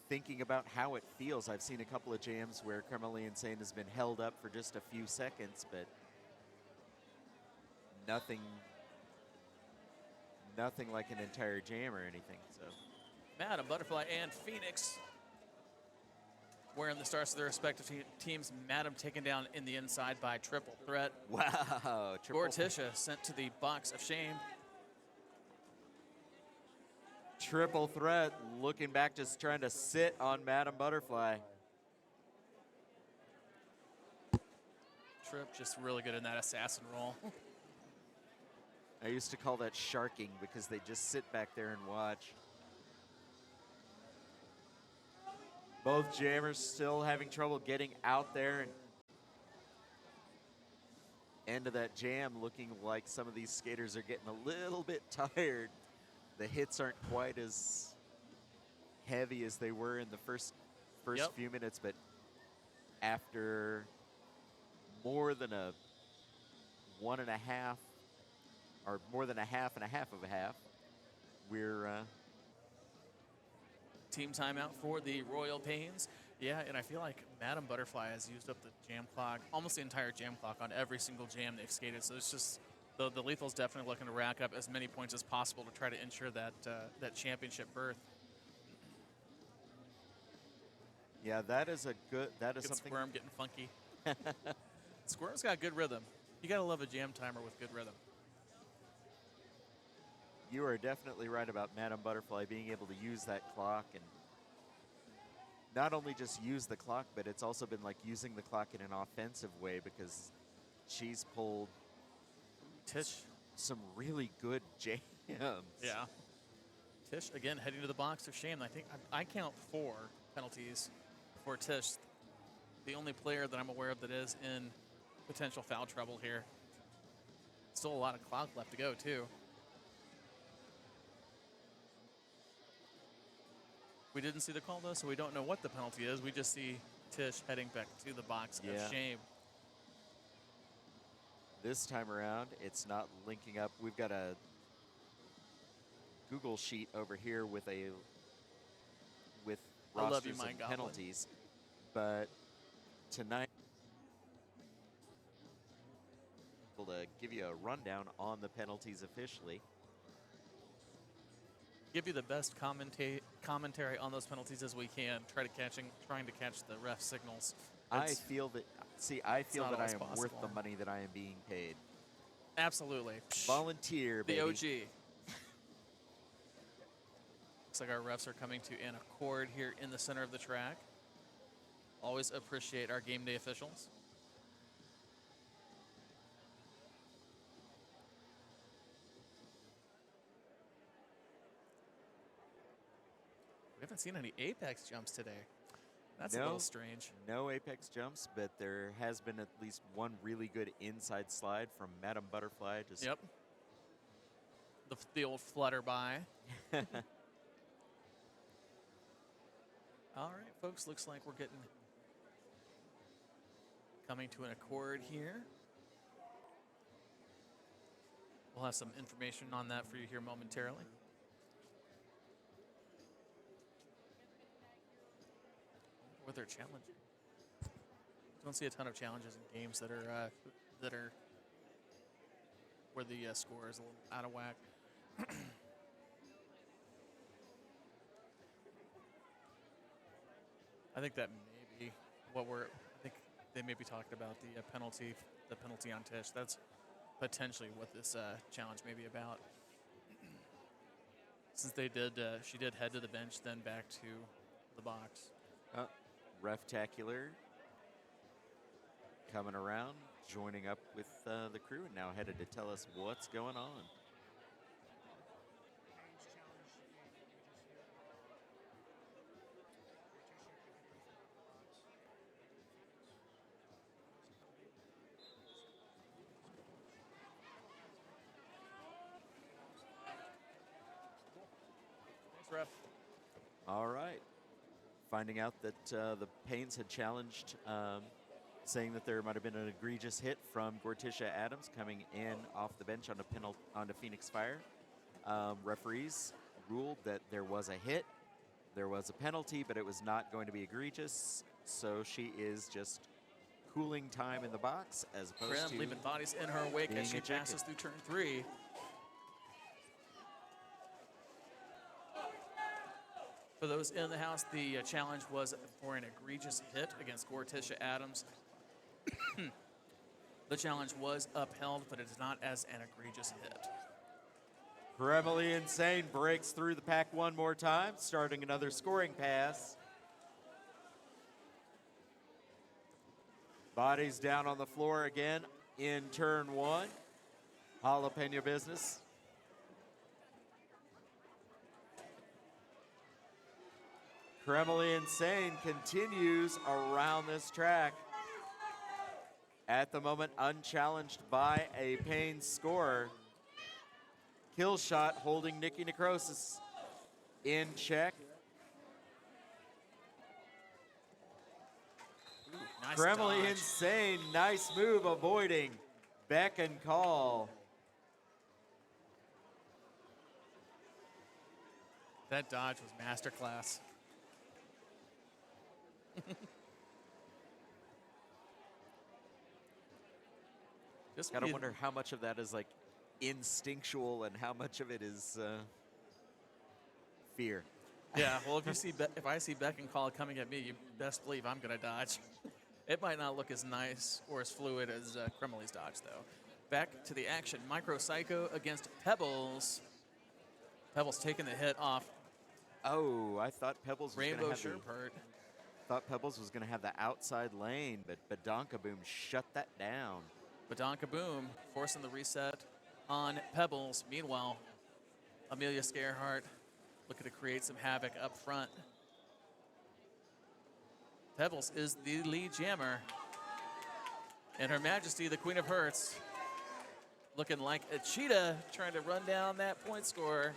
Speaker 1: thinking about how it feels, I've seen a couple of jams where Criminally Insane has been held up for just a few seconds, but nothing like an entire jam or anything. So
Speaker 2: Madam Butterfly and Phoenix wearing the stars of their respective teams. Madam taken down in the inside by Triple Threat.
Speaker 1: Wow.
Speaker 2: Gortisha sent to the box of shame.
Speaker 1: Triple Threat looking back, just trying to sit on Madam Butterfly.
Speaker 2: Trip just really good in that assassin role.
Speaker 1: I used to call that sharking because they just sit back there and watch. Both jammers still having trouble getting out there and end of that jam, looking like some of these skaters are getting a little bit tired. The hits aren't quite as heavy as they were in the first
Speaker 2: Yep.
Speaker 1: few minutes, but after more than a 1.5 or more than a half and a half of a half, we're
Speaker 2: Team timeout for the Royal Pains. Yeah, and I feel like Madam Butterfly has used up the jam clock, almost the entire jam clock on every single jam they've skated. So it's just the Lethal's definitely looking to rack up as many points as possible to try to ensure that that championship berth.
Speaker 1: yeah, that is a good. That is
Speaker 2: Good
Speaker 1: something.
Speaker 2: Squirm getting funky. Squirm's got good rhythm. You gotta love a jam timer with good rhythm.
Speaker 1: You are definitely right about Madam Butterfly being able to use that clock, and not only just use the clock, but it's also been like using the clock in an offensive way because she's pulled
Speaker 2: Tish,
Speaker 1: some really good jams.
Speaker 2: yeah. Tish again heading to the box of shame. I think I count 4 penalties for Tish. The only player that I'm aware of that is in potential foul trouble here. Still a lot of clock left to go too. We didn't see the call though, so we don't know what the penalty is. We just see Tish heading back to the box
Speaker 1: Yeah.
Speaker 2: of shame.
Speaker 1: This time around, it's not linking up. We've got a Google sheet over here with
Speaker 2: I love
Speaker 1: rosters
Speaker 2: you, Mind
Speaker 1: and
Speaker 2: Goblin.
Speaker 1: penalties, but tonight able to give you a rundown on the penalties officially.
Speaker 2: Give you the best commentary on those penalties as we can. Trying to catch the ref signals.
Speaker 1: I
Speaker 2: It's-
Speaker 1: feel that I
Speaker 2: not
Speaker 1: am
Speaker 2: always
Speaker 1: worth the
Speaker 2: possible.
Speaker 1: money that I am being paid.
Speaker 2: Absolutely.
Speaker 1: Volunteer,
Speaker 2: The
Speaker 1: baby.
Speaker 2: OG. Looks like our refs are coming to an accord here in the center of the track. Always appreciate our game day officials. We haven't seen any apex jumps today. That's a
Speaker 1: No.
Speaker 2: little strange.
Speaker 1: No apex jumps, but there has been at least one really good inside slide from Madam Butterfly. Just
Speaker 2: Yep. The old flutter by. All right, folks. Looks like we're coming to an accord here. We'll have some information on that for you here momentarily. What they're challenging. Don't see a ton of challenges in games that are where the score is a little out of whack. I think that may be what I think they may be talking about the penalty on Tish. That's potentially what this challenge may be about. Since she did head to the bench, then back to the box.
Speaker 1: Reftacular coming around, joining up with the crew, and now headed to tell us what's going on.
Speaker 2: Thanks, ref.
Speaker 1: All right. Finding out that the Pains had challenged, saying that there might have been an egregious hit from Gortisha Adams coming in off the bench onto Phoenix Fire. Referees ruled that there was a hit, there was a penalty, but it was not going to be egregious. So she is just cooling time in the box as opposed
Speaker 2: Krim
Speaker 1: to
Speaker 2: leaving bodies in her wake
Speaker 1: being
Speaker 2: as she
Speaker 1: ejected.
Speaker 2: passes through turn 3. For those in the house, the challenge was for an egregious hit against Gortisha Adams. The challenge was upheld, but it is not as an egregious hit.
Speaker 1: Kremley Insane breaks through the pack one more time, starting another scoring pass. Bodies down on the floor again in turn one. Jalapeno business. Kremley Insane continues around this track. At the moment, unchallenged by a Payne scorer. Kill shot holding Nikki Necrosis in check.
Speaker 2: Nice
Speaker 1: Kremley
Speaker 2: dodge.
Speaker 1: Insane, nice move avoiding beck and call.
Speaker 2: That dodge was masterclass. Just
Speaker 1: Gotta wonder how much of that is like instinctual and how much of it is fear.
Speaker 2: Yeah, well, if I see beck and call coming at me, you best believe I'm gonna dodge. It might not look as nice or as fluid as Kremley's dodge, though. Back to the action. Micro Psycho against Pebbles. Pebbles taking the hit off
Speaker 1: Oh, I thought Pebbles was
Speaker 2: Rainbow
Speaker 1: gonna have
Speaker 2: Sherpert.
Speaker 1: thought Pebbles was gonna have the outside lane, but Badonka Boom shut that down.
Speaker 2: Badonka Boom forcing the reset on Pebbles. Meanwhile, Amelia Scarehart looking to create some havoc up front. Pebbles is the lead jammer. And Her Majesty, the Queen of Hearts, looking like a cheetah trying to run down that point scorer.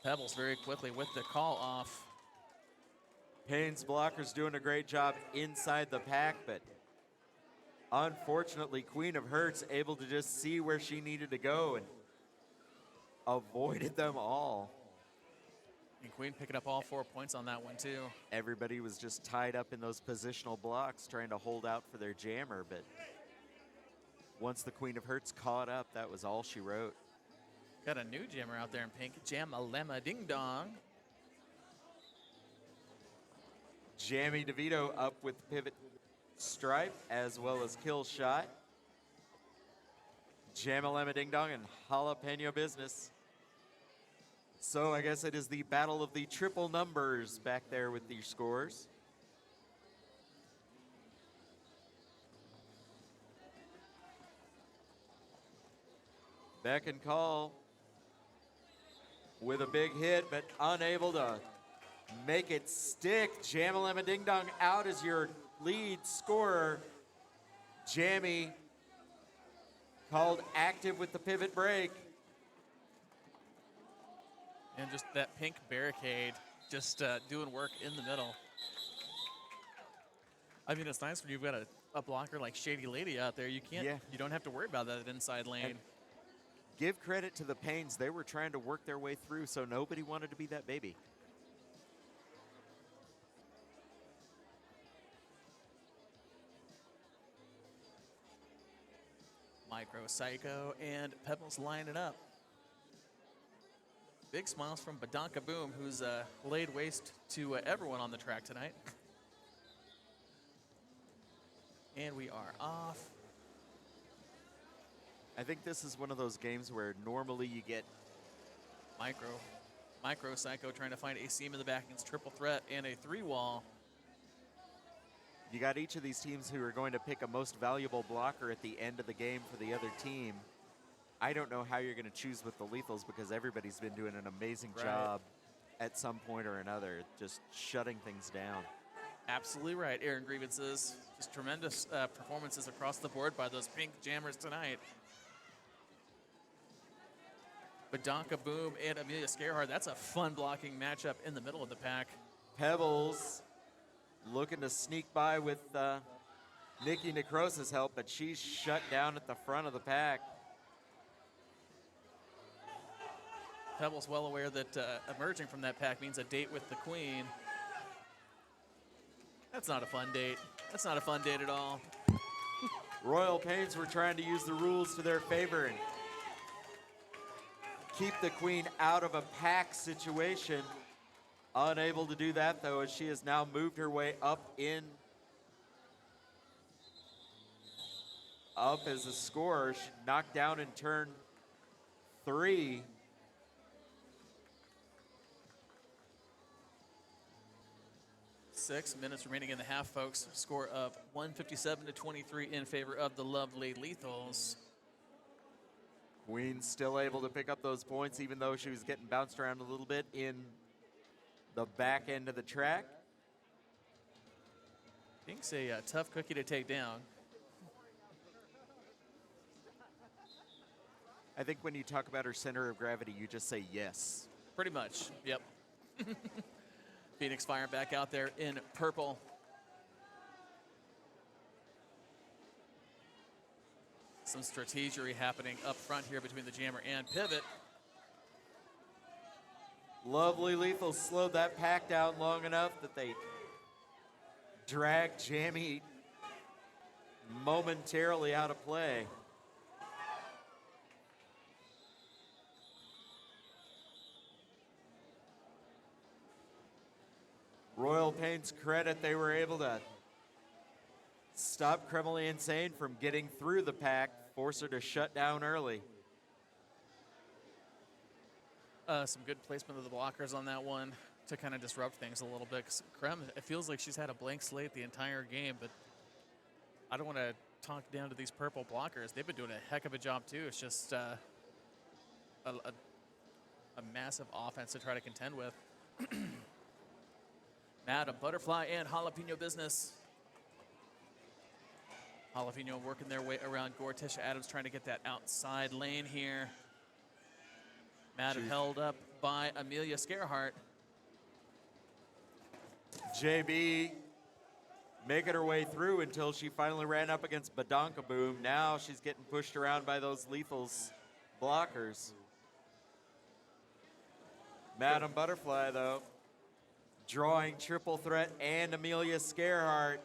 Speaker 2: Pebbles very quickly with the call off.
Speaker 1: Payne's blocker's doing a great job inside the pack, but unfortunately, Queen of Hearts able to just see where she needed to go and avoided them all.
Speaker 2: And Queen picking up all 4 points on that one, too.
Speaker 1: Everybody was just tied up in those positional blocks trying to hold out for their jammer, but once the Queen of Hearts caught up, that was all she wrote.
Speaker 2: Got a new jammer out there in pink. Jam-a-lemma ding-dong.
Speaker 1: Jammy DeVito up with pivot stripe as well as kill shot. Jamalema Ding Dong and Jalapeno business. So I guess it is the battle of the triple numbers back there with the scores. Beck and call with a big hit, but unable to make it stick. Jamalema Ding Dong out as your lead scorer. Jammy called active with the pivot break.
Speaker 2: And just that pink barricade just doing work in the middle. I mean, it's nice when you've got a blocker like Shady Lady out there. You don't have to worry about that inside lane.
Speaker 1: And give credit to the Paynes. They were trying to work their way through, so nobody wanted to be that baby.
Speaker 2: Micro Psycho and Pebbles line it up. Big smiles from Badonka Boom, who's laid waste to everyone on the track tonight. And we are off.
Speaker 1: I think this is one of those games where normally you get
Speaker 2: Micro Psycho trying to find a seam in the back against triple threat and a 3-wall.
Speaker 1: You got each of these teams who are going to pick a most valuable blocker at the end of the game for the other team. I don't know how you're going to choose with the lethals because everybody's been doing an amazing job at some point or another, just shutting things down.
Speaker 2: Absolutely right, Aaron Grievances. Just tremendous performances across the board by those pink jammers tonight. Badonka Boom and Amelia Scarehart, that's a fun blocking matchup in the middle of the pack.
Speaker 1: Pebbles looking to sneak by with Nikki Necrosis' help, but she's shut down at the front of the pack.
Speaker 2: Pebbles well aware that emerging from that pack means a date with the Queen. That's not a fun date. That's not a fun date at all.
Speaker 1: Royal Paynes were trying to use the rules to their favor and keep the queen out of a pack situation. Unable to do that, though, as she has now moved her way up as a scorer. She knocked down in turn 3.
Speaker 2: Six minutes remaining in the half, folks. Score of 157-23 in favor of the lovely Lethals.
Speaker 1: Queen still able to pick up those points, even though she was getting bounced around a little bit in the back end of the track.
Speaker 2: Pink's a tough cookie to take down.
Speaker 1: I think when you talk about her center of gravity, you just say yes.
Speaker 2: Pretty much, yep. Phoenix Fire back out there in purple. Some strategery happening up front here between the Jammer and Pivot.
Speaker 1: Lovely Lethal slowed that pack down long enough that they dragged Jammy momentarily out of play. Royal Pain's credit, they were able to stop Kremley Insane from getting through the pack, force her to shut down early.
Speaker 2: Some good placement of the blockers on that one to kind of disrupt things a little bit. 'Cause Krem, it feels like she's had a blank slate the entire game, but I don't want to talk down to these purple blockers. They've been doing a heck of a job too. It's just a massive offense to try to contend with. Madam Butterfly and Jalapeno Business. Jalapeno working their way around Gortisha Adams, trying to get that outside lane here. Madam held up by Amelia Scarehart.
Speaker 1: JB making her way through until she finally ran up against Badonka Boom. Now she's getting pushed around by those Lethals blockers. Madam Butterfly, though, drawing triple threat and Amelia Scarehart.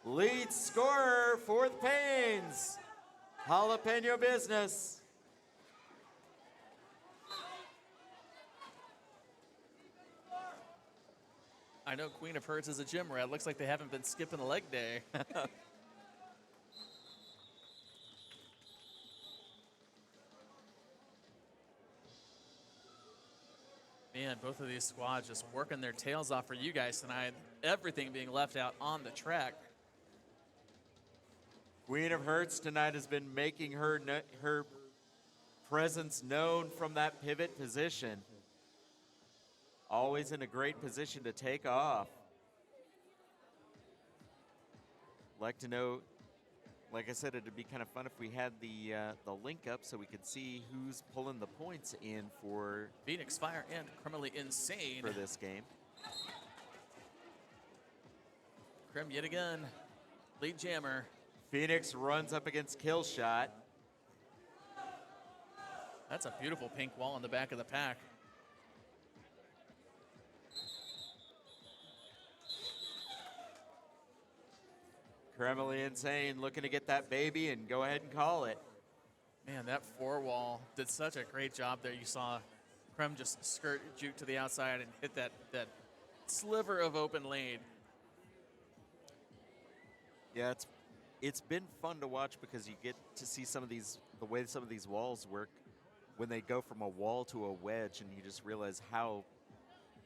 Speaker 1: Lead scorer for the Pains, Jalapeno Business.
Speaker 2: I know Queen of Hearts is a gym rat. Looks like they haven't been skipping a leg day. Man, both of these squads just working their tails off for you guys tonight. Everything being left out on the track.
Speaker 1: Queen of Hearts tonight has been making her presence known from that pivot position. Always in a great position to take off. Like to know, like I said, it'd be kind of fun if we had the link up so we could see who's pulling the points in for
Speaker 2: Phoenix Fire and Criminally Insane
Speaker 1: for this game.
Speaker 2: Krim yet again, lead jammer.
Speaker 1: Phoenix runs up against Killshot.
Speaker 2: That's a beautiful pink wall in the back of the pack.
Speaker 1: Kremley Insane looking to get that baby and go ahead and call it.
Speaker 2: Man, that four wall did such a great job there. You saw Krem just skirt juke to the outside and hit that sliver of open lane.
Speaker 1: Yeah, it's been fun to watch because you get to see the way some of these walls work when they go from a wall to a wedge, and you just realize how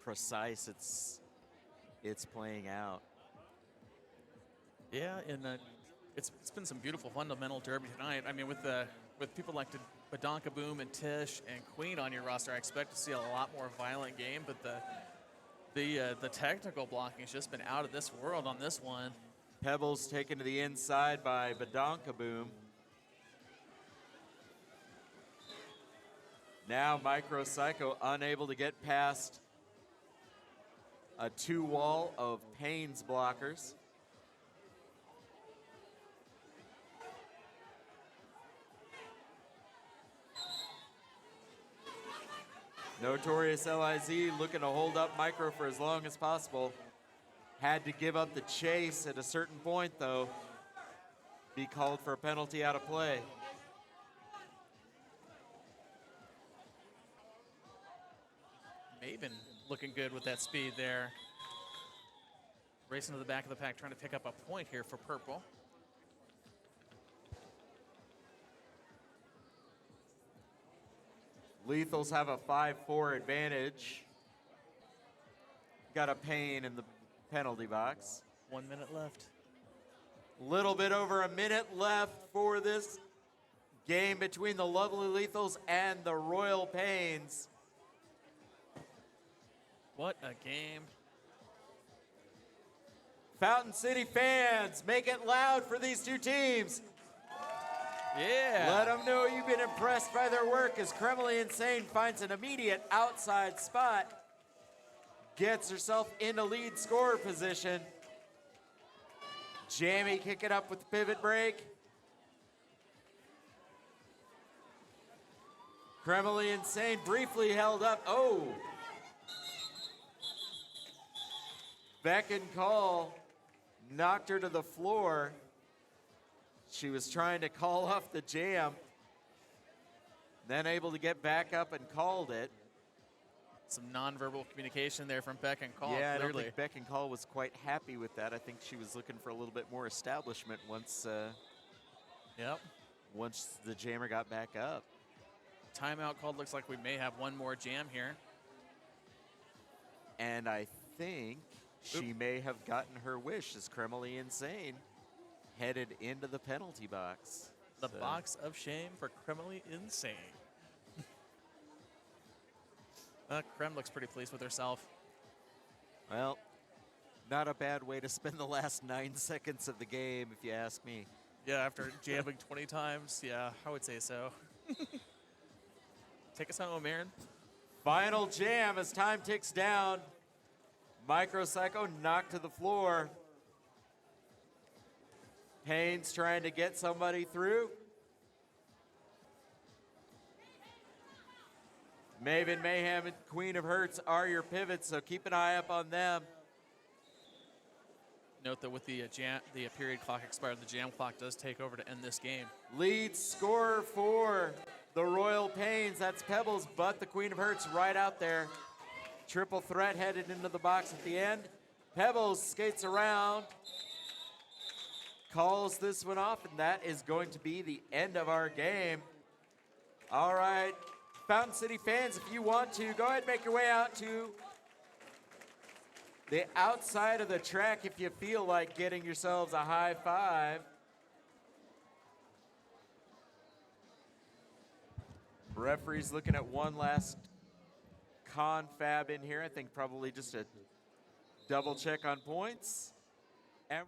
Speaker 1: precise it's playing out.
Speaker 2: Yeah, and it's been some beautiful fundamental derby tonight. I mean, with people like Badonka Boom and Tish and Queen on your roster, I expect to see a lot more violent game. But the technical blocking has just been out of this world on this one.
Speaker 1: Pebbles taken to the inside by Badonka Boom. Now Micro Psycho unable to get past a 2-wall of Pains blockers. Notorious LIZ looking to hold up Micro for as long as possible. Had to give up the chase at a certain point, though. be called for a penalty out of play.
Speaker 2: Maven looking good with that speed there. Racing to the back of the pack, trying to pick up a point here for purple.
Speaker 1: Lethals have a 5-4 advantage. Got a Payne in the penalty box.
Speaker 2: 1 minute left.
Speaker 1: Little bit over a minute left for this game between the Lovely Lethals and the Royal Paynes.
Speaker 2: What a game.
Speaker 1: Fountain City fans, make it loud for these two teams.
Speaker 2: Yeah.
Speaker 1: Let them know you've been impressed by their work as Kremlin Insane finds an immediate outside spot. Gets herself into lead scorer position. Jamie kick it up with the pivot break. Kremlin Insane briefly held up. Oh. Beck and Call knocked her to the floor. She was trying to call off the jam, then able to get back up and called it.
Speaker 2: Some nonverbal communication there from Beck and Call.
Speaker 1: Yeah, I don't
Speaker 2: clearly.
Speaker 1: think Beck and Call was quite happy with that. I think she was looking for a little bit more establishment once
Speaker 2: Yep.
Speaker 1: once the jammer got back up.
Speaker 2: Timeout called. Looks like we may have one more jam here.
Speaker 1: And I think she may have gotten her wish as Kremlin Insane headed into the penalty box.
Speaker 2: The
Speaker 1: So-
Speaker 2: box of shame for Kremlin Insane. Krem looks pretty pleased with herself.
Speaker 1: Well, not a bad way to spend the last 9 seconds of the game, if you ask me.
Speaker 2: Yeah, after jamming 20 times, yeah, I would say so. Take us home, Aaron.
Speaker 1: Final jam as time ticks down. Micropsycho knocked to the floor. Payne's trying to get somebody through. Maven Mayhem and Queen of Hearts are your pivots, so keep an eye up on them.
Speaker 2: Note that with the period clock expired, the jam clock does take over to end this game.
Speaker 1: Lead scorer for the Royal Paynes, that's Pebbles, but the Queen of Hearts right out there. Triple threat headed into the box at the end. Pebbles skates around, calls this one off, and that is going to be the end of our game. All right, Fountain City fans, if you want to, go ahead and make your way out to the outside of the track if you feel like getting yourselves a high five. Referee's looking at one last confab in here. I think probably just a double check on points. And